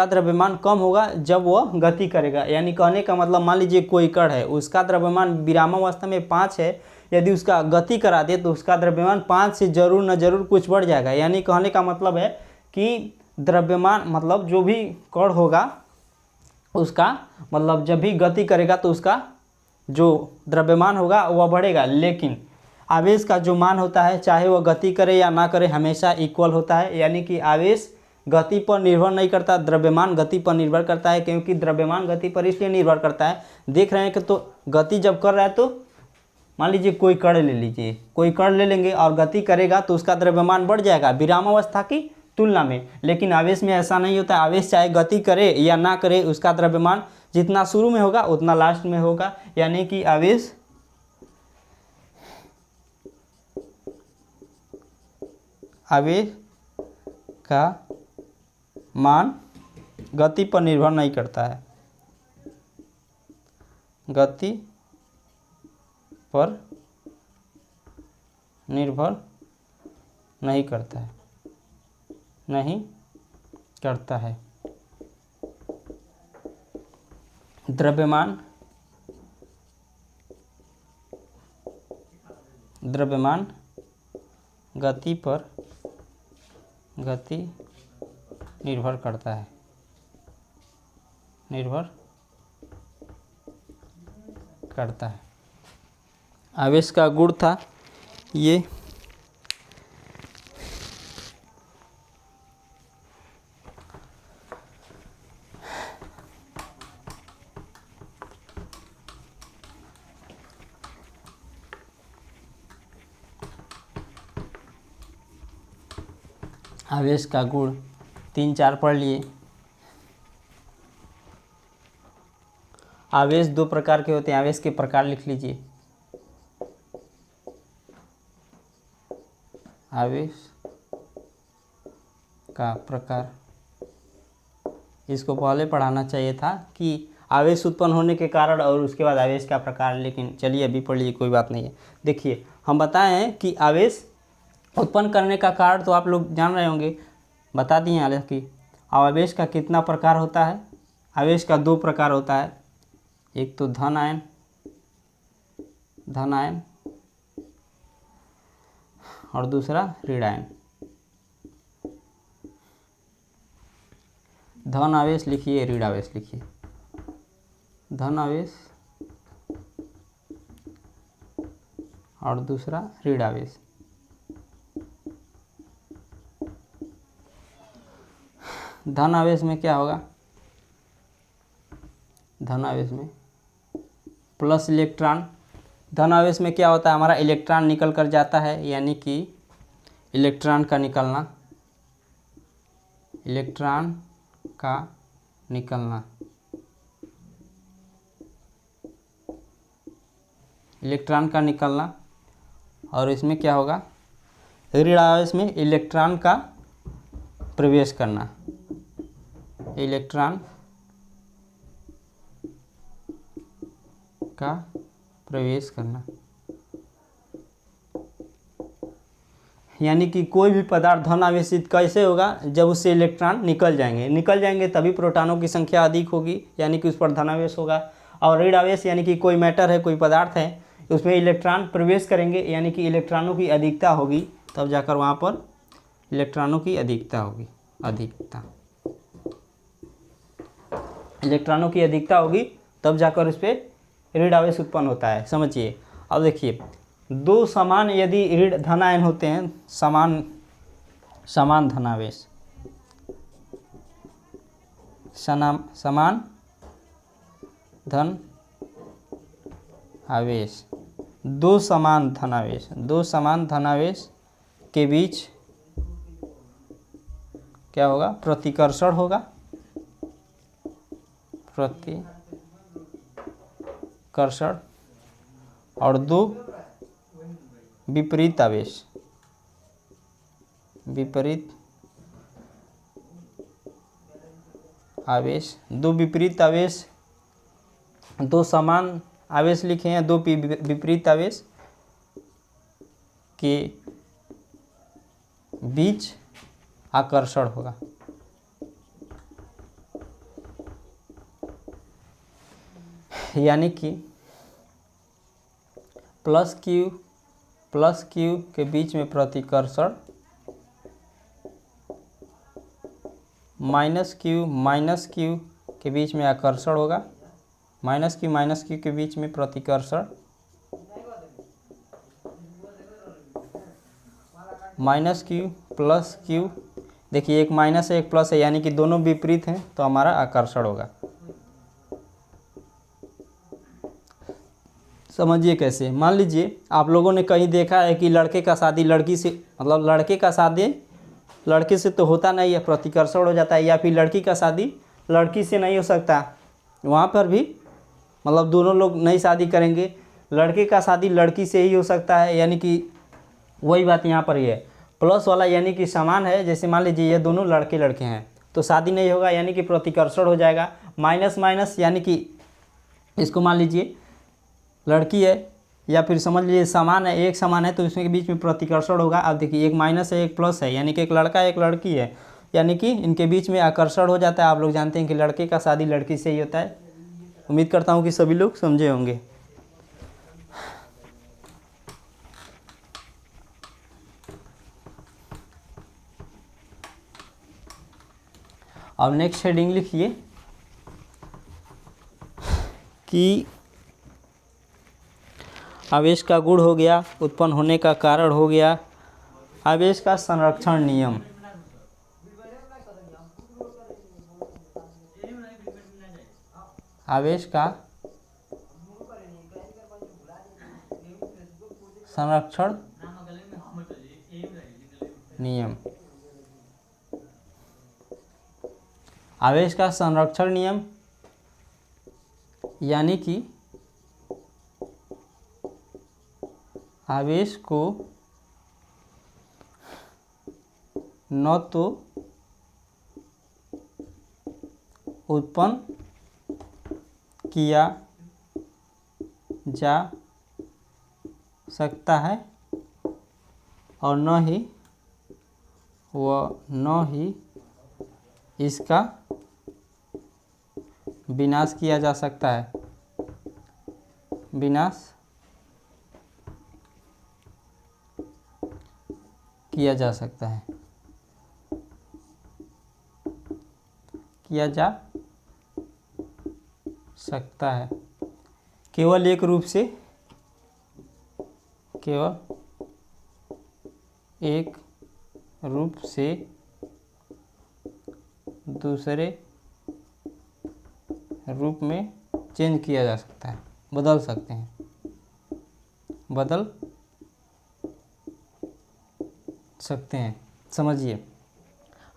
Speaker 1: द्रव्यमान कम होगा जब वह गति करेगा। यानी कहने का मतलब, मान लीजिए कोई कण है, उसका द्रव्यमान विरामावस्था में 5 है, यदि उसका गति करा दे तो उसका द्रव्यमान 5 से जरूर न जरूर कुछ बढ़ जाएगा। यानी कहने का मतलब है कि द्रव्यमान मतलब जो भी कण होगा उसका मतलब जब भी गति करेगा तो उसका जो द्रव्यमान होगा वह बढ़ेगा, लेकिन आवेश का जो मान होता है, चाहे वह गति करे या ना करे, हमेशा इक्वल होता है। यानी कि आवेश गति पर निर्भर नहीं करता, द्रव्यमान गति पर निर्भर करता है। क्योंकि द्रव्यमान गति पर इसलिए निर्भर करता है, देख रहे हैं कि तो गति जब कर रहा है तो मान लीजिए कोई कण ले लीजिए, कोई कण ले लेंगे और गति करेगा तो उसका द्रव्यमान बढ़ जाएगा विरामावस्था की तुलना में। लेकिन आवेश में ऐसा नहीं होता, आवेश चाहे गति करे या ना करे, उसका द्रव्यमान जितना शुरू में होगा उतना लास्ट में होगा। यानी कि आवेश आवेश का मान गति पर निर्भर नहीं करता है, गति पर निर्भर नहीं करता है, नहीं करता है। द्रव्यमान गति पर निर्भर करता है, निर्भर करता है। आवेश का गुण था ये आवेश का गुण 3-4 पढ़ लिए। आवेश 2 प्रकार के होते हैं, आवेश के प्रकार लिख लीजिए। आवेश का प्रकार, इसको पहले पढ़ाना चाहिए था कि आवेश उत्पन्न होने के कारण और उसके बाद आवेश का प्रकार, लेकिन चलिए अभी पढ़ लीजिए, कोई बात नहीं है। देखिए हम बताए हैं कि आवेश उत्पन्न करने का कारण तो आप लोग जान रहे होंगे, बता दिए हालांकि। आवेश का कितना प्रकार होता है? आवेश का 2 प्रकार होता है, एक तो धन आयन और दूसरा ऋण आयन। धन आवेश लिखिए, ऋण आवेश लिखिए। धन आवेश और दूसरा ऋण आवेश। धन आवेश में क्या होगा? धन आवेश में प्लस इलेक्ट्रॉन। धन आवेश में क्या होता है? हमारा इलेक्ट्रॉन निकल कर जाता है, यानी कि इलेक्ट्रॉन का निकलना, इलेक्ट्रॉन का निकलना। इलेक्ट्रॉन का निकलना। और इसमें क्या होगा? ऋण आवेश में इलेक्ट्रॉन का प्रवेश करना, इलेक्ट्रॉन का प्रवेश करना। यानी कि कोई भी पदार्थ धन आवेशित कैसे होगा? जब उससे इलेक्ट्रॉन निकल जाएंगे तभी प्रोटॉनों की संख्या अधिक होगी, यानी कि उस पर धनावेश होगा। और ऋण आवेश यानी कि कोई मैटर है, कोई पदार्थ है, उसमें इलेक्ट्रॉन प्रवेश करेंगे, यानी कि इलेक्ट्रॉनों की अधिकता होगी, तब जाकर वहाँ पर इलेक्ट्रॉनों की अधिकता होगी। इलेक्ट्रॉनों की अधिकता होगी तब जाकर उस पर ऋण आवेश उत्पन्न होता है। समझिए। अब देखिए, 2 समान यदि ऋण धन आयन होते हैं, समान धनावेश, समान धन आवेश, 2 समान धनावेश के बीच क्या होगा? प्रतिकर्षण होगा। प्रतिकर्षण। और 2 विपरीत आवेश, दो विपरीत आवेश, 2 समान आवेश लिखे हैं, 2 विपरीत आवेश के बीच आकर्षण होगा। यानी कि प्लस क्यू के बीच में प्रतिकर्षण, माइनस क्यू के बीच में आकर्षण होगा। माइनस क्यू के बीच में प्रतिकर्षण, माइनस क्यू प्लस क्यू। देखिए, एक माइनस है एक प्लस है, यानी कि दोनों विपरीत हैं, तो हमारा आकर्षण होगा। समझिए कैसे। मान लीजिए आप लोगों ने कहीं देखा है कि लड़के का शादी लड़की से, मतलब लड़के का शादी लड़के से तो होता नहीं है, प्रतिकर्षण हो जाता है, या फिर लड़की का शादी लड़की से नहीं हो सकता, वहाँ पर भी मतलब दोनों लोग नई शादी करेंगे, लड़के का शादी लड़की से ही हो सकता है, यानी कि वही बात यहाँ पर ही है। प्लस वाला यानी कि समान है, जैसे मान लीजिए ये दोनों लड़के लड़के हैं तो शादी नहीं होगा यानी कि प्रतिकर्षण हो जाएगा। माइनस माइनस यानी कि इसको मान लीजिए लड़की है या फिर समझ लीजिए समान है, एक समान है तो इसमें के बीच में प्रतिकर्षण होगा। अब देखिए एक माइनस है एक प्लस है यानी कि एक लड़का एक लड़की है, यानी कि इनके बीच में आकर्षण हो जाता है। आप लोग जानते हैं कि लड़के का शादी लड़की से ही होता है। उम्मीद करता हूँ कि सभी लोग समझे होंगे। अब नेक्स्ट हेडिंग लिखिए कि आवेश का गुण हो गया, उत्पन्न होने का कारण हो गया, आवेश का संरक्षण नियम। आवेश का संरक्षण नियम। आवेश का संरक्षण नियम यानी कि आवेश को न तो उत्पन्न किया जा सकता है और न ही इसका विनाश किया जा सकता है। विनाश किया जा सकता है, किया जा सकता है केवल एक रूप से, केवल एक रूप से दूसरे रूप में चेंज किया जा सकता है, बदल सकते हैं, बदल सकते हैं। समझिए,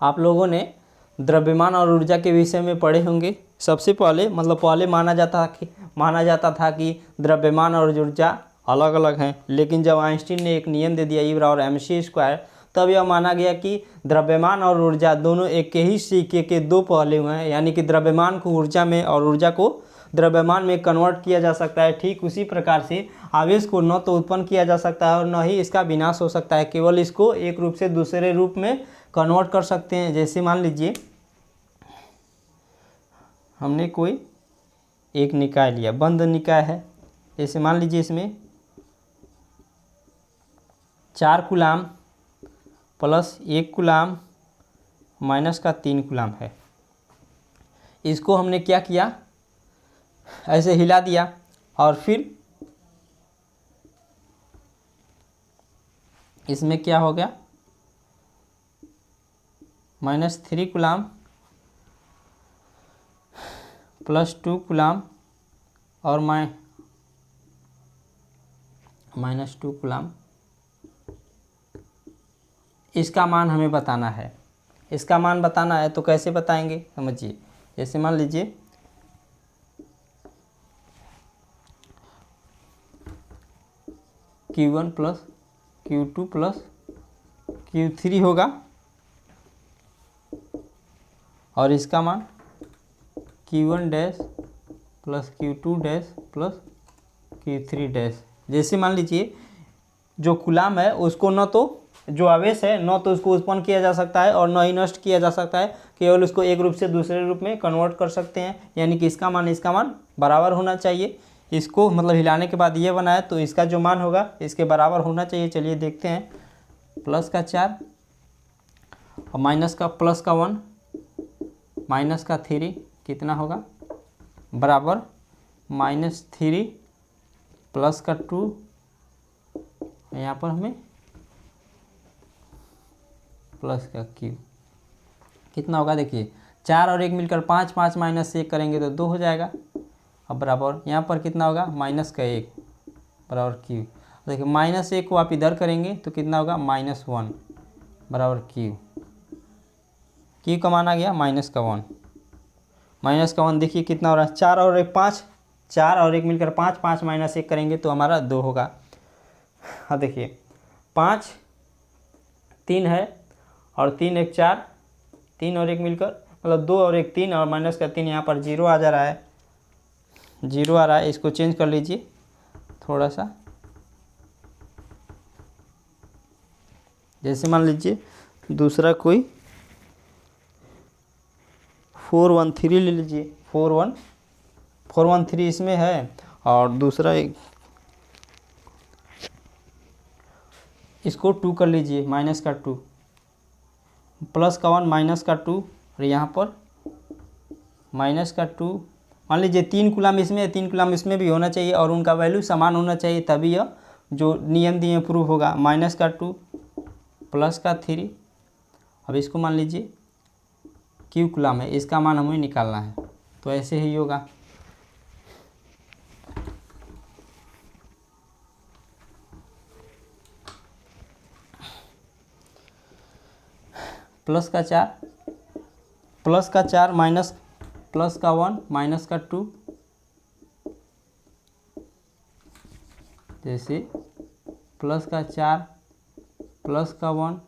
Speaker 1: आप लोगों ने द्रव्यमान और ऊर्जा के विषय में पढ़े होंगे। सबसे पहले पहले माना जाता था कि द्रव्यमान और ऊर्जा अलग अलग हैं, लेकिन जब आइंस्टीन ने एक नियम दे दिया ई बराबर mc², तब यह माना गया कि द्रव्यमान और ऊर्जा दोनों एक ही सिक्के के दो पहलू हैं, यानी कि द्रव्यमान को ऊर्जा में और ऊर्जा को द्रव्यमान में कन्वर्ट किया जा सकता है। ठीक उसी प्रकार से आवेश को न तो उत्पन्न किया जा सकता है और न ही इसका विनाश हो सकता है, केवल इसको एक रूप से दूसरे रूप में कन्वर्ट कर सकते हैं। जैसे मान लीजिए हमने कोई एक निकाय लिया, बंद निकाय है, जैसे मान लीजिए इसमें 4 कूलाम प्लस 1 कूलाम माइनस का 3 कूलाम है। इसको हमने क्या किया, ऐसे हिला दिया और फिर इसमें क्या हो गया, -3 कूलाम प्लस 2 कूलाम और -2 कूलाम। इसका मान हमें बताना है। इसका मान बताना है तो कैसे बताएंगे, समझिए। जैसे मान लीजिए Q1 plus Q2 plus Q3 होगा और इसका मान Q1 dash plus Q2 dash plus Q3 dash. जैसे मान लीजिए जो कूलाम है उसको न तो, जो आवेश है न तो उसको उत्पन्न किया जा सकता है और न ही नष्ट किया जा सकता है, केवल उसको एक रूप से दूसरे रूप में कन्वर्ट कर सकते हैं, यानी कि इसका मान बराबर होना चाहिए। इसको हिलाने के बाद ये बना है तो इसका जो मान होगा इसके बराबर होना चाहिए। चलिए देखते हैं, प्लस का 4 और माइनस का प्लस का 1 माइनस का 3 कितना होगा, बराबर -3 प्लस का 2, यहाँ पर हमें प्लस का Q कितना होगा, देखिए 4 और 1 मिलकर 5, 5 माइनस से 1 करेंगे तो 2 हो जाएगा। अब बराबर यहाँ पर कितना होगा, -1 बराबर Q। देखिए -1 को आप इधर करेंगे तो कितना होगा, -1 बराबर Q का मान आ गया -1। -1 देखिए कितना हो रहा है, 4 और 1 5, 4 और 1 मिलकर 5, 5 माइनस 1 करेंगे तो हमारा 2 होगा। अब देखिए 5 3 है और 3 एक 4, 3 और 1 मिलकर मतलब 2 और 1 3 और माइनस का 3, यहाँ पर 0 आ जा रहा है, 0 आ रहा है। इसको चेंज कर लीजिए थोड़ा सा, जैसे मान लीजिए दूसरा कोई 413 ले लीजिए, 413 इसमें है और दूसरा एक इसको 2 कर लीजिए, माइनस का 2, प्लस का 1 माइनस का 2 और यहाँ पर माइनस का 2। मान लीजिए 3 कूलम इसमें है, 3 कूलम इसमें भी होना चाहिए और उनका वैल्यू समान होना चाहिए, तभी यह जो नियम दिए प्रूफ होगा। माइनस का 2 प्लस का 3। अब इसको मान लीजिए क्यू कूलम है, इसका मान हमें निकालना है, तो ऐसे ही होगा। प्लस का 4 माइनस प्लस का 1 माइनस का 2, जैसे प्लस का 4 प्लस का 1,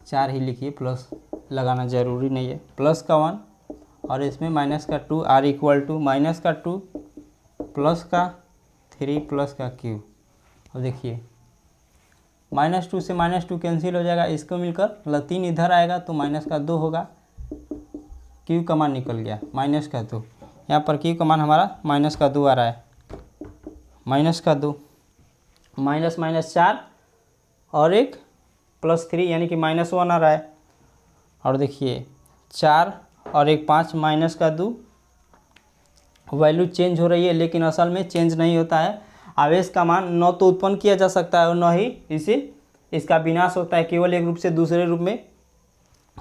Speaker 1: 4 ही लिखिए, प्लस लगाना ज़रूरी नहीं है, प्लस का 1 और इसमें माइनस का 2, आर इक्वल टू माइनस का 2 प्लस का 3 प्लस का क्यू। अब देखिए -2 से -2 कैंसिल हो जाएगा, इसको मिलकर मतलब 3 इधर आएगा तो माइनस का 2 होगा, क्यू का मान निकल गया माइनस का 2। यहाँ पर क्यू का मान हमारा माइनस का 2 आ रहा है, माइनस का 2, माइनस माइनस 4 और एक प्लस 3 यानी कि -1 आ रहा है। और देखिए 4 और एक 5 माइनस का 2, वैल्यू चेंज हो रही है लेकिन असल में चेंज नहीं होता है। आवेश का मान न तो उत्पन्न किया जा सकता है और न ही इसका विनाश होता है, केवल एक रूप से दूसरे रूप में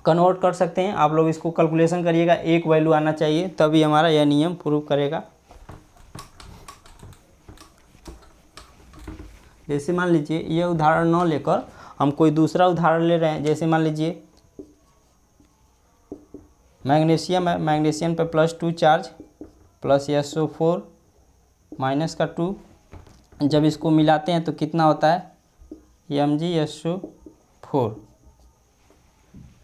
Speaker 1: कन्वर्ट कर सकते हैं। आप लोग इसको कैलकुलेशन करिएगा, एक वैल्यू आना चाहिए तभी हमारा यह नियम प्रूव करेगा। जैसे मान लीजिए ये उदाहरण न लेकर हम कोई दूसरा उदाहरण ले रहे हैं, जैसे मान लीजिए मैग्नीशियम है, मैग्नीशियम पे +2 चार्ज प्लस SO4 माइनस का 2, जब इसको मिलाते हैं तो कितना होता है MgSO4।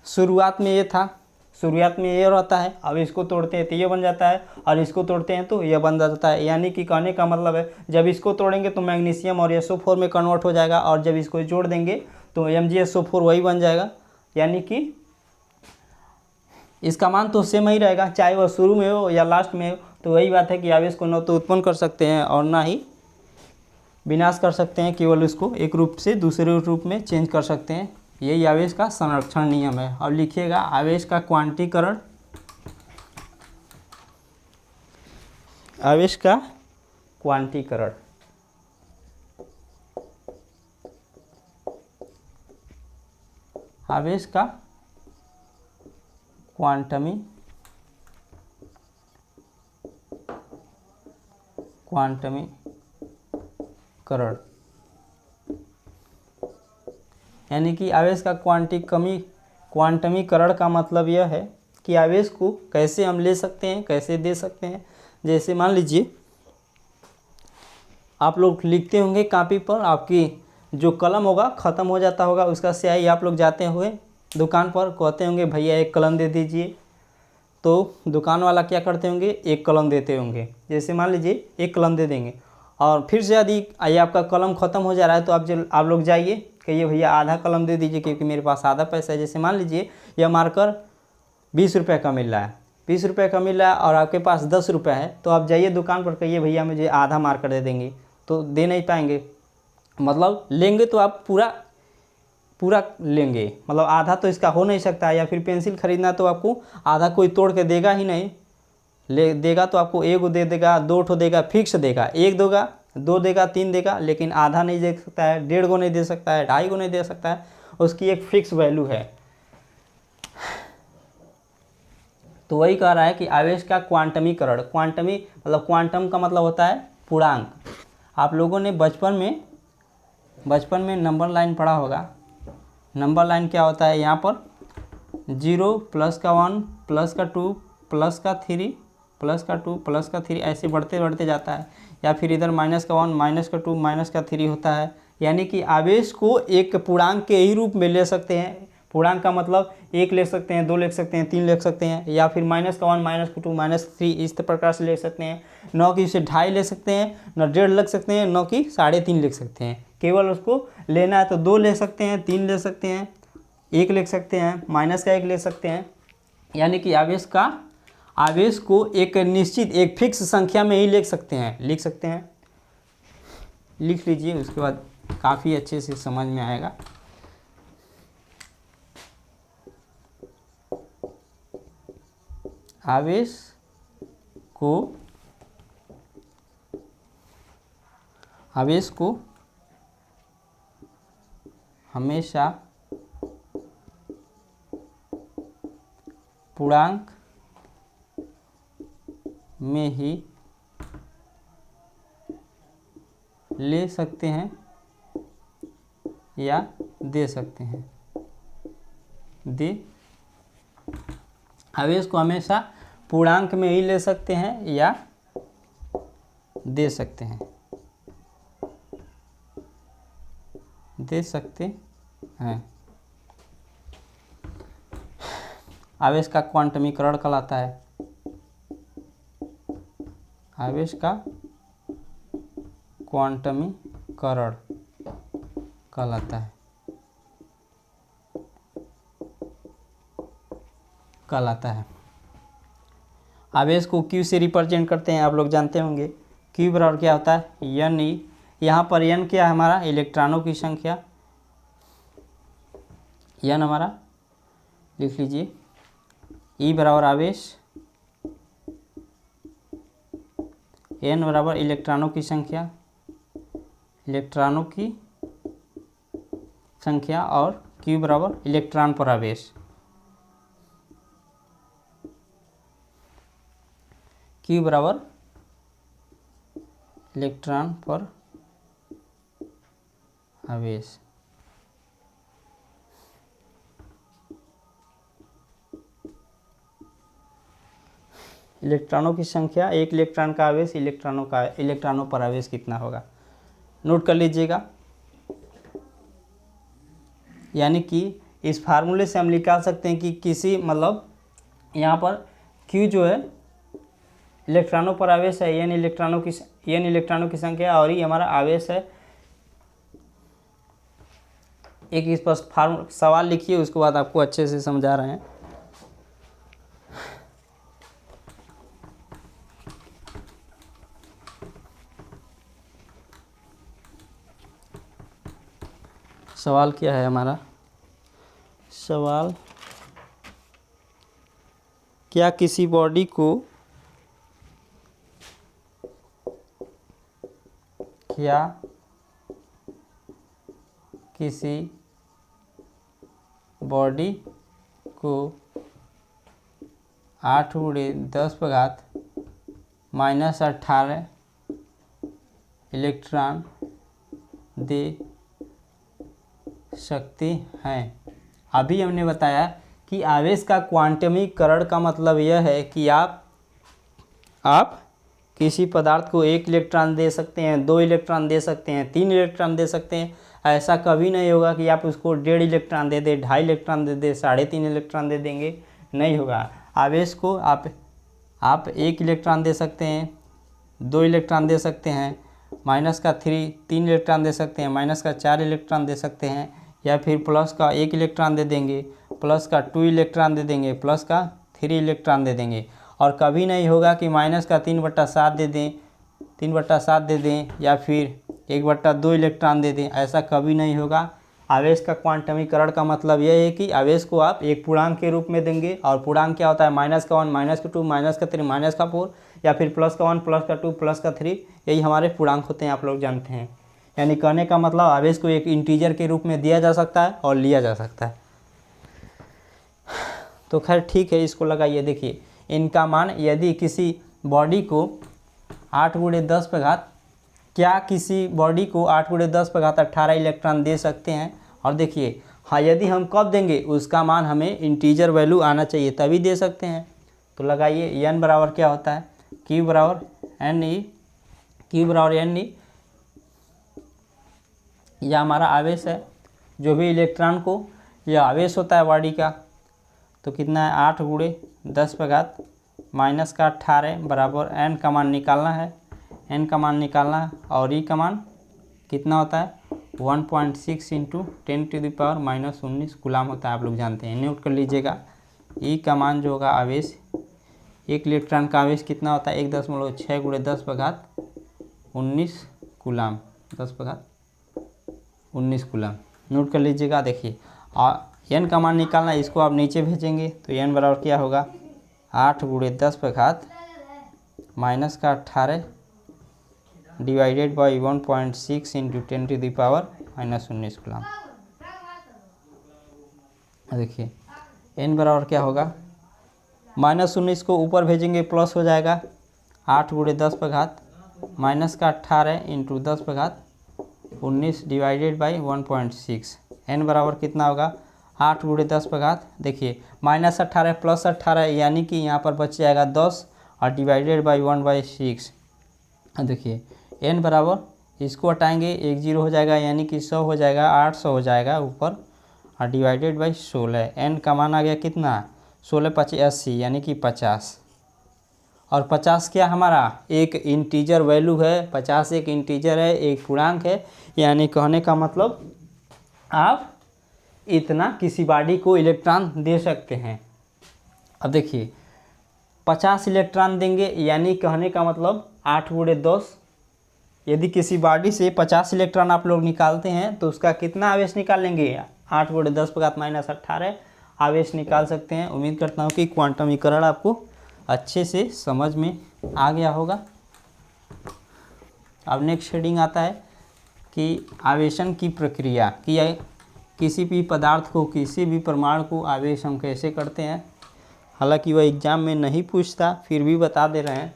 Speaker 1: शुरुआत में ये था, शुरुआत में ये रहता है, अब इसको तोड़ते हैं तो ये बन जाता है और इसको तोड़ते हैं तो ये बन जाता है। यानी कि कहने का मतलब है जब इसको तोड़ेंगे तो मैग्नीशियम और SO4 में कन्वर्ट हो जाएगा और जब इसको जोड़ देंगे तो MgSO4 वही बन जाएगा। यानी कि इसका मान तो सेम ही रहेगा, चाहे वह शुरू में हो या लास्ट में हो। तो वही बात है कि आवेश को न तो उत्पन्न कर सकते हैं और ना ही विनाश कर सकते हैं, केवल उसको एक रूप से दूसरे रूप में चेंज कर सकते हैं। यही आवेश का संरक्षण नियम है। अब लिखिएगा आवेश का क्वांटीकरण, आवेश का क्वांटीकरण। आवेश का क्वांटमीकरण यानी कि आवेश का क्वांटमीकरण का मतलब यह है कि आवेश को कैसे हम ले सकते हैं, कैसे दे सकते हैं। जैसे मान लीजिए आप लोग लिखते होंगे कापी पर, आपकी जो कलम होगा ख़त्म हो जाता होगा, उसका स्याही आप लोग जाते हुए दुकान पर कहते होंगे भैया एक कलम दे दीजिए, तो दुकान वाला क्या करते होंगे एक कलम देते होंगे। जैसे मान लीजिए एक कलम दे देंगे और फिर से यदि ये आपका कलम ख़त्म हो जा रहा है तो आप लोग जाइए कहिए भैया आधा कलम दे दीजिए क्योंकि मेरे पास आधा पैसा है। जैसे मान लीजिए यह मार्कर 20 रुपये का मिल रहा है, 20 रुपये का मिल रहा है और आपके पास 10 रुपये है, तो आप जाइए दुकान पर कहिए भैया मुझे आधा मार्कर दे देंगे, तो दे नहीं पाएंगे। मतलब लेंगे तो आप पूरा लेंगे, मतलब आधा तो इसका हो नहीं सकता है। या फिर पेंसिल खरीदना तो आपको आधा कोई तोड़ के देगा ही नहीं, देगा तो आपको एक दे देगा, 2 ठो देगा, फिक्स देगा, 1 देगा, 2 देगा, 3 देगा, लेकिन आधा नहीं दे सकता है, 1.5 गो नहीं दे सकता है, 2.5 गो नहीं दे सकता है, उसकी एक फिक्स वैल्यू है। तो वही कह रहा है कि आवेश का क्वांटमीकरण, क्वांटमी मतलब क्वांटम का मतलब होता है पूर्णांक। आप लोगों ने बचपन में नंबर लाइन पढ़ा होगा। नंबर लाइन क्या होता है, यहाँ पर 0 प्लस का 1 प्लस का 2 प्लस का 3 प्लस का 2 प्लस का 3 ऐसे बढ़ते बढ़ते जाता है। या फिर इधर -1 -2 -3 होता है, यानी कि आवेश को एक पूर्णांक के ही रूप में ले सकते हैं। पूर्णांक का मतलब 1 ले सकते हैं, 2 ले सकते हैं, 3 ले सकते हैं, या फिर -1, -2, -3 इस प्रकार से ले सकते हैं। न कि उसे 2.5 ले सकते हैं, न 1.5 ले सकते हैं, न कि 3.5 ले सकते हैं। केवल उसको लेना है तो 2 ले सकते हैं, 3 ले सकते हैं, 1 ले सकते हैं, -1 ले सकते हैं। यानी कि आवेश को एक निश्चित एक फिक्स संख्या में ही लिख सकते हैं। लिख लीजिए, उसके बाद काफ़ी अच्छे से समझ में आएगा। आवेश को हमेशा पूर्णांक में ही ले सकते हैं या दे सकते हैं। आवेश को हमेशा पूर्णांक में ही ले सकते हैं या दे सकते हैं। आवेश का क्वांटमीकरण कहलाता है। आवेश का क्वांटमीकरण कहलाता है। आवेश को Q से रिप्रेजेंट करते हैं, आप लोग जानते होंगे। Q बराबर क्या होता है? N। यहाँ पर N क्या है हमारा? इलेक्ट्रॉनों की संख्या। N हमारा लिख लीजिए। E बराबर आवेश, N बराबर इलेक्ट्रॉनों की संख्या, और Q बराबर इलेक्ट्रॉन पर आवेश। Q बराबर इलेक्ट्रॉन पर आवेश। इलेक्ट्रॉनों की संख्या, एक इलेक्ट्रॉन का आवेश, इलेक्ट्रॉनों पर आवेश कितना होगा, नोट कर लीजिएगा। यानी कि इस फार्मूले से हम निकाल सकते हैं कि किसी यहाँ पर Q जो है इलेक्ट्रॉनों पर आवेश है, N इलेक्ट्रॉनों की संख्या, और E हमारा आवेश है। एक इस पर सवाल लिखिए, उसके बाद आपको अच्छे से समझा रहे हैं। सवाल क्या है हमारा? सवाल, क्या किसी बॉडी को 8×10⁻18 इलेक्ट्रॉन दे सकती हैं? अभी हमने बताया कि आवेश का क्वांटमीकरण का मतलब यह है कि आप किसी पदार्थ को 1 इलेक्ट्रॉन दे सकते हैं, 2 इलेक्ट्रॉन दे सकते हैं, 3 इलेक्ट्रॉन दे सकते हैं। ऐसा कभी नहीं होगा कि आप उसको 1.5 इलेक्ट्रॉन दे दें, 2.5 इलेक्ट्रॉन दे दें, 3.5 इलेक्ट्रॉन दे देंगे, नहीं होगा। आवेश को आप 1 इलेक्ट्रॉन दे सकते हैं, 2 इलेक्ट्रॉन दे सकते हैं, -3 इलेक्ट्रॉन दे सकते हैं, -4 इलेक्ट्रॉन दे सकते हैं, या फिर प्लस का 1 इलेक्ट्रॉन दे देंगे, प्लस का 2 इलेक्ट्रॉन दे देंगे, प्लस का 3 इलेक्ट्रॉन दे देंगे। और कभी नहीं होगा कि -3/7 दे दें, 3/7 दे दें, या फिर 1/2 इलेक्ट्रॉन दे दें, ऐसा कभी नहीं होगा। आवेश का क्वांटमीकरण का मतलब यह है कि आवेश को आप एक पूर्णांक के रूप में देंगे, और पूर्णांक क्या होता है? -1, -2, -3, -4, या फिर +1, +2, +3, यही हमारे पूर्णांक होते हैं, आप लोग जानते हैं। यानी कहने का मतलब आवेश को एक इंटीजर के रूप में दिया जा सकता है और लिया जा सकता है। तो खैर ठीक है, इसको लगाइए। देखिए इनका मान, यदि किसी बॉडी को 8×10, क्या किसी बॉडी को 8×10⁸ इलेक्ट्रॉन दे सकते हैं? और देखिए हाँ, यदि हम कब देंगे, उसका मान हमें इंटीजर वैल्यू आना चाहिए, तभी दे सकते हैं। तो लगाइए, n बराबर क्या होता है? Q बराबर N E, यह हमारा आवेश है। जो भी इलेक्ट्रॉन को यह आवेश होता है बॉडी का, तो कितना है 8 × 10⁻⁻18 बराबर n का मान निकालना है। n का मान निकालना है और e का मान कितना होता है 1.6 × 10⁻−19 कूलाम होता है, आप लोग जानते हैं, नोट कर लीजिएगा। e का मान जो होगा आवेश, एक इलेक्ट्रॉन का आवेश कितना होता है 1.6 × 10⁻19 कूलाम, 10⁻19 कूलाम, नोट कर लीजिएगा। देखिए n का मान निकालना है, इसको आप नीचे भेजेंगे तो n बराबर क्या होगा 8 × 10⁻−18 डिवाइडेड बाई 1.6 × 10⁻−19 कूलाम। देखिए n बराबर क्या होगा, -19 को ऊपर भेजेंगे प्लस हो जाएगा, 8 × 10⁻−18 × 10⁻19 डिवाइडेड बाई 1.6। n बराबर कितना होगा 8 × 10 देखिए -18 + 18 यानी कि यहाँ पर बच जाएगा 10 और डिवाइडेड बाई 1/6। देखिए n बराबर, इसको हटाएंगे 1 0 हो जाएगा यानी कि 100 हो जाएगा, 800 हो जाएगा ऊपर और डिवाइडेड बाई 16। n का मान आ गया कितना 16 × 5 = 80 यानी कि 50। और 50 क्या हमारा एक इंटीजर वैल्यू है, 50 एक इंटीजर है, एक पूर्णांक है, यानी कहने का मतलब आप इतना किसी बॉडी को इलेक्ट्रॉन दे सकते हैं। अब देखिए 50 इलेक्ट्रॉन देंगे यानी कहने का मतलब 8 × 10, यदि किसी बॉडी से 50 इलेक्ट्रॉन आप लोग निकालते हैं तो उसका कितना आवेश निकालेंगे 8 × 10⁻−18 आवेश निकाल सकते हैं। उम्मीद करता हूँ कि क्वांटम विकर्ण आपको अच्छे से समझ में आ गया होगा। अब नेक्स्ट हेडिंग आता है कि आवेशन की प्रक्रिया, कि किसी भी पदार्थ को, किसी भी परमाणु को आवेश हम कैसे करते हैं। हालांकि वह एग्जाम में नहीं पूछता, फिर भी बता दे रहे हैं।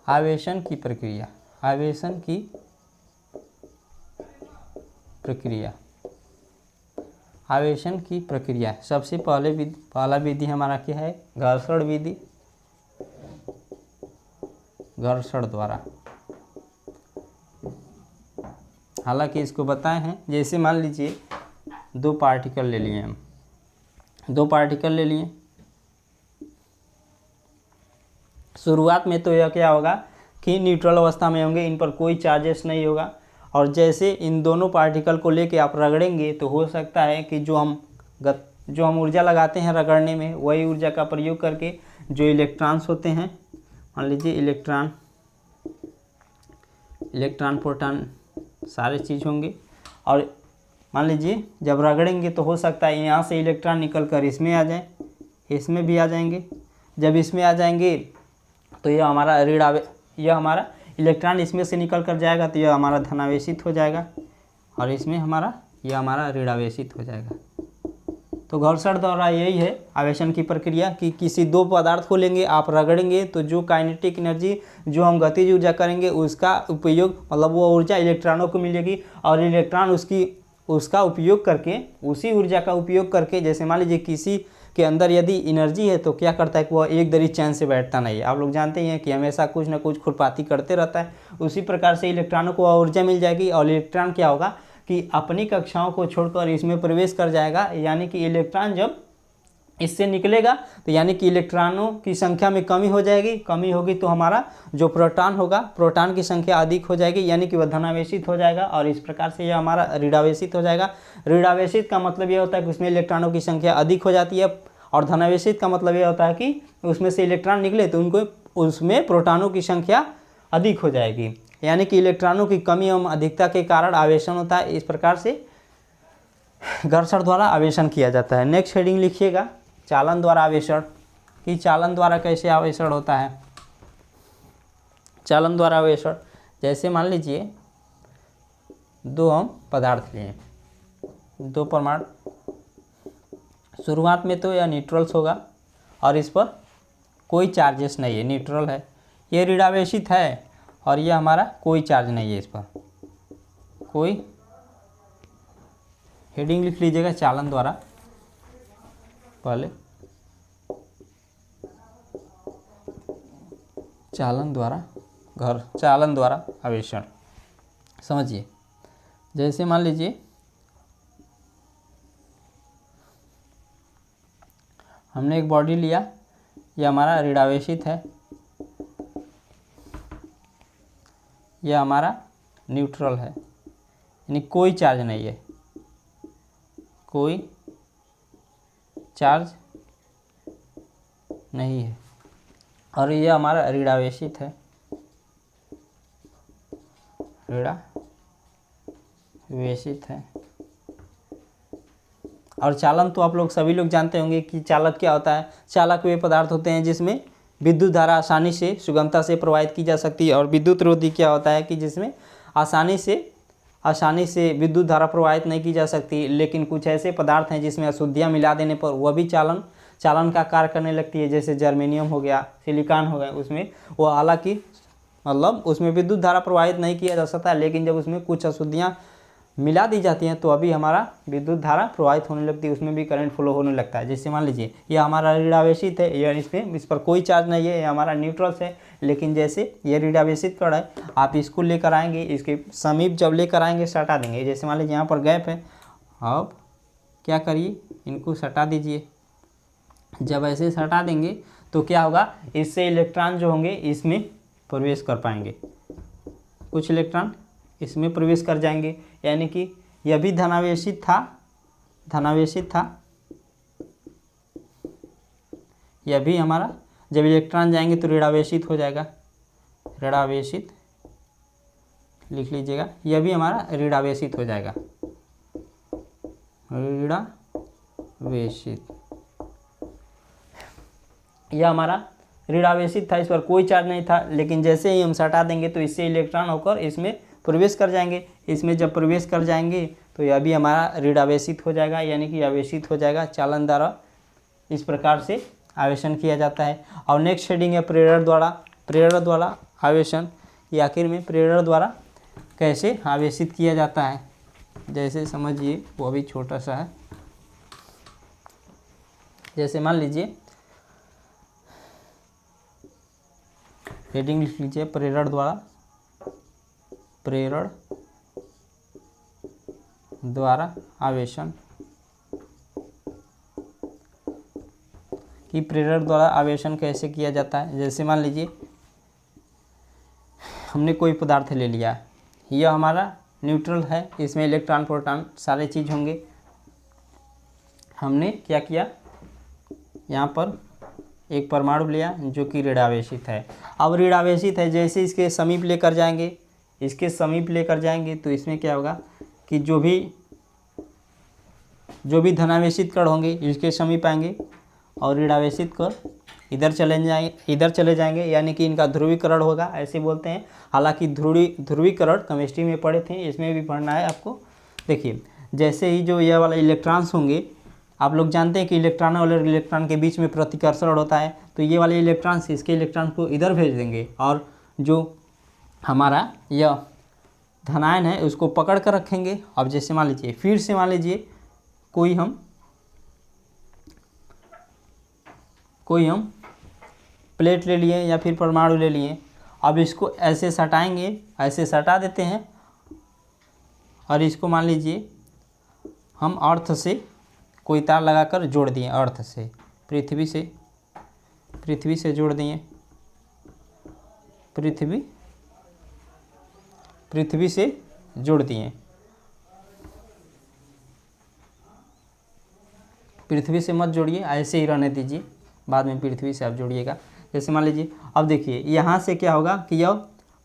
Speaker 1: आवेशन की प्रक्रिया, आवेशन की प्रक्रिया, आवेशन की प्रक्रिया। सबसे पहला विधि हमारा क्या है, घर्षण विधि, घर्षण द्वारा। हालांकि इसको बताए हैं, जैसे मान लीजिए 2 पार्टिकल ले लिए हम, 2 पार्टिकल ले लिए। शुरुआत में तो यह क्या होगा कि न्यूट्रल अवस्था में होंगे, इन पर कोई चार्जेस नहीं होगा। और जैसे इन दोनों पार्टिकल को लेके आप रगड़ेंगे तो हो सकता है कि जो हम ऊर्जा लगाते हैं रगड़ने में, वही ऊर्जा का प्रयोग करके जो इलेक्ट्रॉन्स होते हैं, मान लीजिए इलेक्ट्रॉन, प्रोटॉन सारे चीज़ होंगे। और मान लीजिए जब रगड़ेंगे तो हो सकता है यहाँ से इलेक्ट्रॉन निकल कर इसमें आ जाए, इसमें भी आ जाएंगे। जब इसमें आ जाएंगे तो यह हमारा यह हमारा इलेक्ट्रॉन इसमें से निकल कर जाएगा तो यह हमारा धनावेशित हो जाएगा, और इसमें यह हमारा ऋणावेशित हो जाएगा। तो घर्षण द्वारा यही है आवेशन की प्रक्रिया, कि किसी 2 पदार्थ को लेंगे, आप रगड़ेंगे तो जो काइनेटिक एनर्जी, जो हम गतिज ऊर्जा करेंगे उसका उपयोग, मतलब वो ऊर्जा इलेक्ट्रॉनों को मिलेगी और इलेक्ट्रॉन उसका उपयोग करके, उसी ऊर्जा का उपयोग करके, जैसे मान लीजिए किसी के अंदर यदि एनर्जी है तो क्या करता है कि वह एक दरी चैन से बैठता नहीं है। आप लोग जानते हैं कि हमेशा कुछ ना कुछ खुरपाती करते रहता है। उसी प्रकार से इलेक्ट्रॉनों को ऊर्जा मिल जाएगी और इलेक्ट्रॉन क्या होगा कि अपनी कक्षाओं को छोड़कर इसमें प्रवेश कर जाएगा। यानी कि इलेक्ट्रॉन जब इससे निकलेगा तो यानी कि इलेक्ट्रॉनों की संख्या में कमी हो जाएगी, कमी होगी तो हमारा जो प्रोटॉन होगा, प्रोटॉन की संख्या अधिक हो जाएगी, यानी कि वह धनावेशित हो जाएगा और इस प्रकार से यह हमारा ऋणावेशित हो जाएगा। ऋणावेशित का मतलब यह होता है कि उसमें इलेक्ट्रॉनों की संख्या अधिक हो जाती है, और धनावेशित का मतलब यह होता है कि उसमें से इलेक्ट्रॉन निकले तो उसमें प्रोटॉनों की संख्या अधिक हो जाएगी, यानी कि इलेक्ट्रॉनों की कमी एवं अधिकता के कारण आवेशन होता है। इस प्रकार से घर्षण द्वारा आवेशन किया जाता है। नेक्स्ट हेडिंग लिखिएगा, चालन द्वारा आवेशन, कि चालन द्वारा कैसे आवेशन होता है। चालन द्वारा आवेशन, जैसे मान लीजिए 2 हम पदार्थ लिए, 2 परमाणु, शुरुआत में तो यह न्यूट्रल्स होगा और इस पर कोई चार्जेस नहीं है, न्यूट्रल है। ये ऋणावेशित है और यह हमारा कोई चार्ज नहीं है, इस पर कोई। हेडिंग लिख लीजिएगा चालन द्वारा, पहले चालन द्वारा घर चालन द्वारा आवेशन। समझिए, जैसे मान लीजिए हमने एक बॉडी लिया, यह हमारा ऋणावेशित है, यह हमारा न्यूट्रल है, यानी कोई चार्ज नहीं है, कोई चार्ज नहीं है, और यह हमारा ऋणावेशित है, ऋणावेशित है। और चालन तो आप लोग सभी लोग जानते होंगे कि चालक क्या होता है। चालक वे पदार्थ होते हैं जिसमें विद्युत धारा आसानी से सुगमता से प्रवाहित की जा सकती है, और विद्युत रोधी क्या होता है कि जिसमें आसानी से विद्युत धारा प्रवाहित नहीं की जा सकती। लेकिन कुछ ऐसे पदार्थ हैं जिसमें अशुद्धियाँ मिला देने पर वह भी चालन का कार्य करने लगती है, जैसे जर्मेनियम हो गया, सिलिकॉन हो गया। उसमें वो हालांकि मतलब उसमें विद्युत धारा प्रवाहित नहीं किया जा सकता, लेकिन जब उसमें कुछ अशुद्धियाँ मिला दी जाती हैं तो अभी हमारा विद्युत धारा प्रवाहित होने लगती है, उसमें भी करंट फ्लो होने लगता है। जैसे मान लीजिए ये हमारा ऋणावेशित है, यह इस पर कोई चार्ज नहीं है, ये हमारा न्यूट्रल है। लेकिन जैसे ये ऋणावेशित कण है, आप इसको लेकर आएंगे, इसके समीप जब लेकर आएंगे सटा देंगे। जैसे मान लीजिए यहाँ पर गैप है, अब क्या करिए, इनको सटा दीजिए। जब ऐसे सटा देंगे तो क्या होगा, इससे इलेक्ट्रॉन जो होंगे इसमें प्रवेश कर पाएंगे, कुछ इलेक्ट्रॉन इसमें प्रवेश कर जाएंगे, यानी कि यह भी धनावेशित था, यह भी हमारा जब इलेक्ट्रॉन जाएंगे तो ऋणावेशित हो जाएगा, ऋणावेशित लिख लीजिएगा, यह भी हमारा ऋणावेशित हो जाएगा, ऋणावेशित। यह हमारा ऋणावेशित था, इस पर कोई चार्ज नहीं था, लेकिन जैसे ही हम सटा देंगे तो इससे इलेक्ट्रॉन होकर इसमें प्रवेश कर जाएंगे। इसमें जब प्रवेश कर जाएंगे तो यह भी हमारा ऋणावेशित हो जाएगा, यानी कि आवेशित हो जाएगा। चालन द्वारा इस प्रकार से आवेशन किया जाता है। और नेक्स्ट हेडिंग है प्रेरण द्वारा आवेशन। ये आखिर में प्रेरण द्वारा कैसे आवेशित किया जाता है, जैसे समझिए, वो भी छोटा सा है। जैसे मान लीजिए हेडिंग लिख लीजिए, प्रेरण द्वारा आवेशन। कि प्रेरण द्वारा आवेशन कैसे किया जाता है। जैसे मान लीजिए हमने कोई पदार्थ ले लिया, यह हमारा न्यूट्रल है, इसमें इलेक्ट्रॉन प्रोटॉन सारे चीज़ होंगे। हमने क्या किया, यहाँ पर एक परमाणु लिया जो कि ऋणावेशित है। अब ऋणावेशित है, जैसे इसके समीप लेकर जाएंगे तो इसमें क्या होगा कि जो भी धनावेशित कण होंगे इसके समीप आएंगे, और ऋणावेशित कण इधर चले जाएंगे, यानी कि इनका ध्रुवीकरण होगा, ऐसे बोलते हैं। हालांकि ध्रुवीकरण केमिस्ट्री में पढ़े थे, इसमें भी पढ़ना है आपको। देखिए, जैसे ही जो यह वाला इलेक्ट्रॉन्स होंगे, आप लोग जानते हैं कि इलेक्ट्रॉन और इलेक्ट्रॉन के बीच में प्रतिकर्षण होता है, तो ये वाले इलेक्ट्रॉन्स इसके इलेक्ट्रॉन को इधर भेज देंगे, और जो हमारा यह धनायन है उसको पकड़ कर रखेंगे। अब जैसे मान लीजिए, फिर से मान लीजिए कोई हम प्लेट ले लिए या फिर परमाणु ले लिए। अब इसको ऐसे सटाएंगे, ऐसे सटा देते हैं, और इसको मान लीजिए हम अर्थ से कोई तार लगाकर जोड़ दिए, अर्थ से पृथ्वी से जोड़ दिए, पृथ्वी से जोड़ दिए, पृथ्वी से मत जोड़िए, ऐसे ही रहने दीजिए, बाद में पृथ्वी से आप जोड़िएगा। जैसे मान लीजिए, अब देखिए यहाँ से क्या होगा कि यह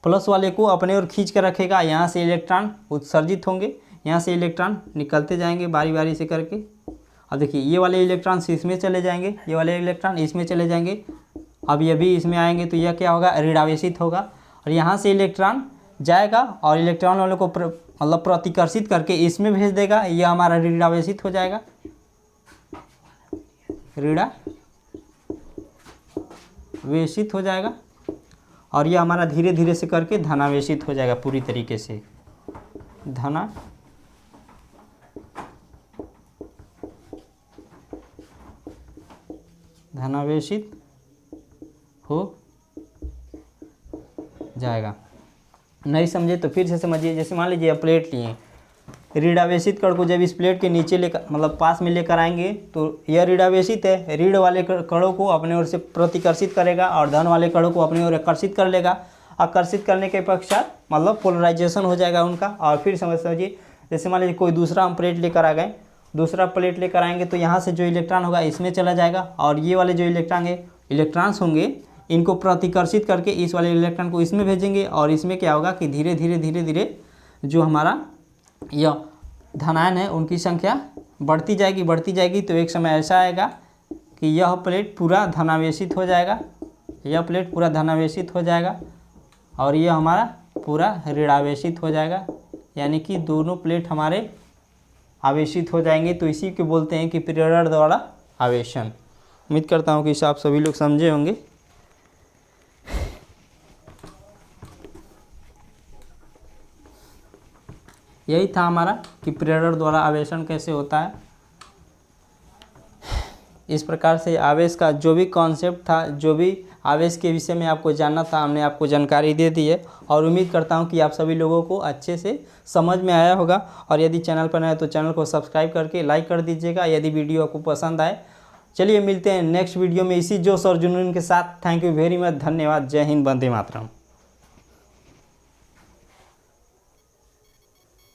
Speaker 1: प्लस वाले को अपने ओर खींच कर रखेगा, यहाँ से इलेक्ट्रॉन उत्सर्जित होंगे, यहाँ से इलेक्ट्रॉन निकलते जाएंगे बारी बारी से करके। अब देखिए ये वाले इलेक्ट्रॉन इसमें चले जाएंगे, ये वाले इलेक्ट्रॉन इसमें चले जाएंगे। अब ये भी इसमें आएंगे तो यह क्या होगा, ऋणावेशित होगा, और यहाँ से इलेक्ट्रॉन जाएगा और इलेक्ट्रॉन वाले को मतलब प्रतिकर्षित करके इसमें भेज देगा, यह हमारा ऋणावेशित हो जाएगा, ऋणावेशित हो जाएगा। और यह हमारा धीरे धीरे से करके धनावेशित हो जाएगा पूरी तरीके से, धनावेशित हो जाएगा। नहीं समझे तो फिर से समझिए। जैसे मान लीजिए आप प्लेट लिए, ऋण आवेशित कण को जब इस प्लेट के नीचे लेकर मतलब पास में लेकर आएंगे तो यह ऋण आवेशित है, ऋण वाले कणों को अपने ओर से प्रतिकर्षित करेगा और धन वाले कणों को अपनी ओर आकर्षित कर लेगा। आकर्षित करने के पश्चात मतलब पोलराइजेशन हो जाएगा उनका। और फिर समझिए जैसे मान लीजिए कोई दूसरा हम प्लेट लेकर आ गए, दूसरा प्लेट लेकर आएंगे तो यहाँ से जो इलेक्ट्रॉन होगा इसमें चला जाएगा और ये वाले जो इलेक्ट्रॉन्स होंगे इनको प्रतिकर्षित करके इस वाले इलेक्ट्रॉन को इसमें भेजेंगे और इसमें क्या होगा कि धीरे धीरे जो हमारा यह धनायन है उनकी संख्या बढ़ती जाएगी। तो एक समय ऐसा आएगा कि यह प्लेट पूरा धनावेशित हो जाएगा, यह प्लेट पूरा धनावेशित हो जाएगा और यह हमारा पूरा ऋणावेशित हो जाएगा, यानी कि दोनों प्लेट हमारे आवेशित हो जाएंगे। तो इसी को बोलते हैं कि प्रेरण द्वारा आवेशन। उम्मीद करता हूँ कि इसे आप सभी लोग समझे होंगे। यही था हमारा कि प्रेरण द्वारा आवेशन कैसे होता है। इस प्रकार से आवेश का जो भी कॉन्सेप्ट था, जो भी आवेश के विषय में आपको जानना था, हमने आपको जानकारी दे दी है और उम्मीद करता हूं कि आप सभी लोगों को अच्छे से समझ में आया होगा। और यदि चैनल पर नए तो चैनल को सब्सक्राइब करके लाइक कर दीजिएगा यदि वीडियो आपको पसंद आए। चलिए मिलते हैं नेक्स्ट वीडियो में इसी जोश और जुनून के साथ। थैंक यू वेरी मच, धन्यवाद। जय हिंद, वंदे मातरम।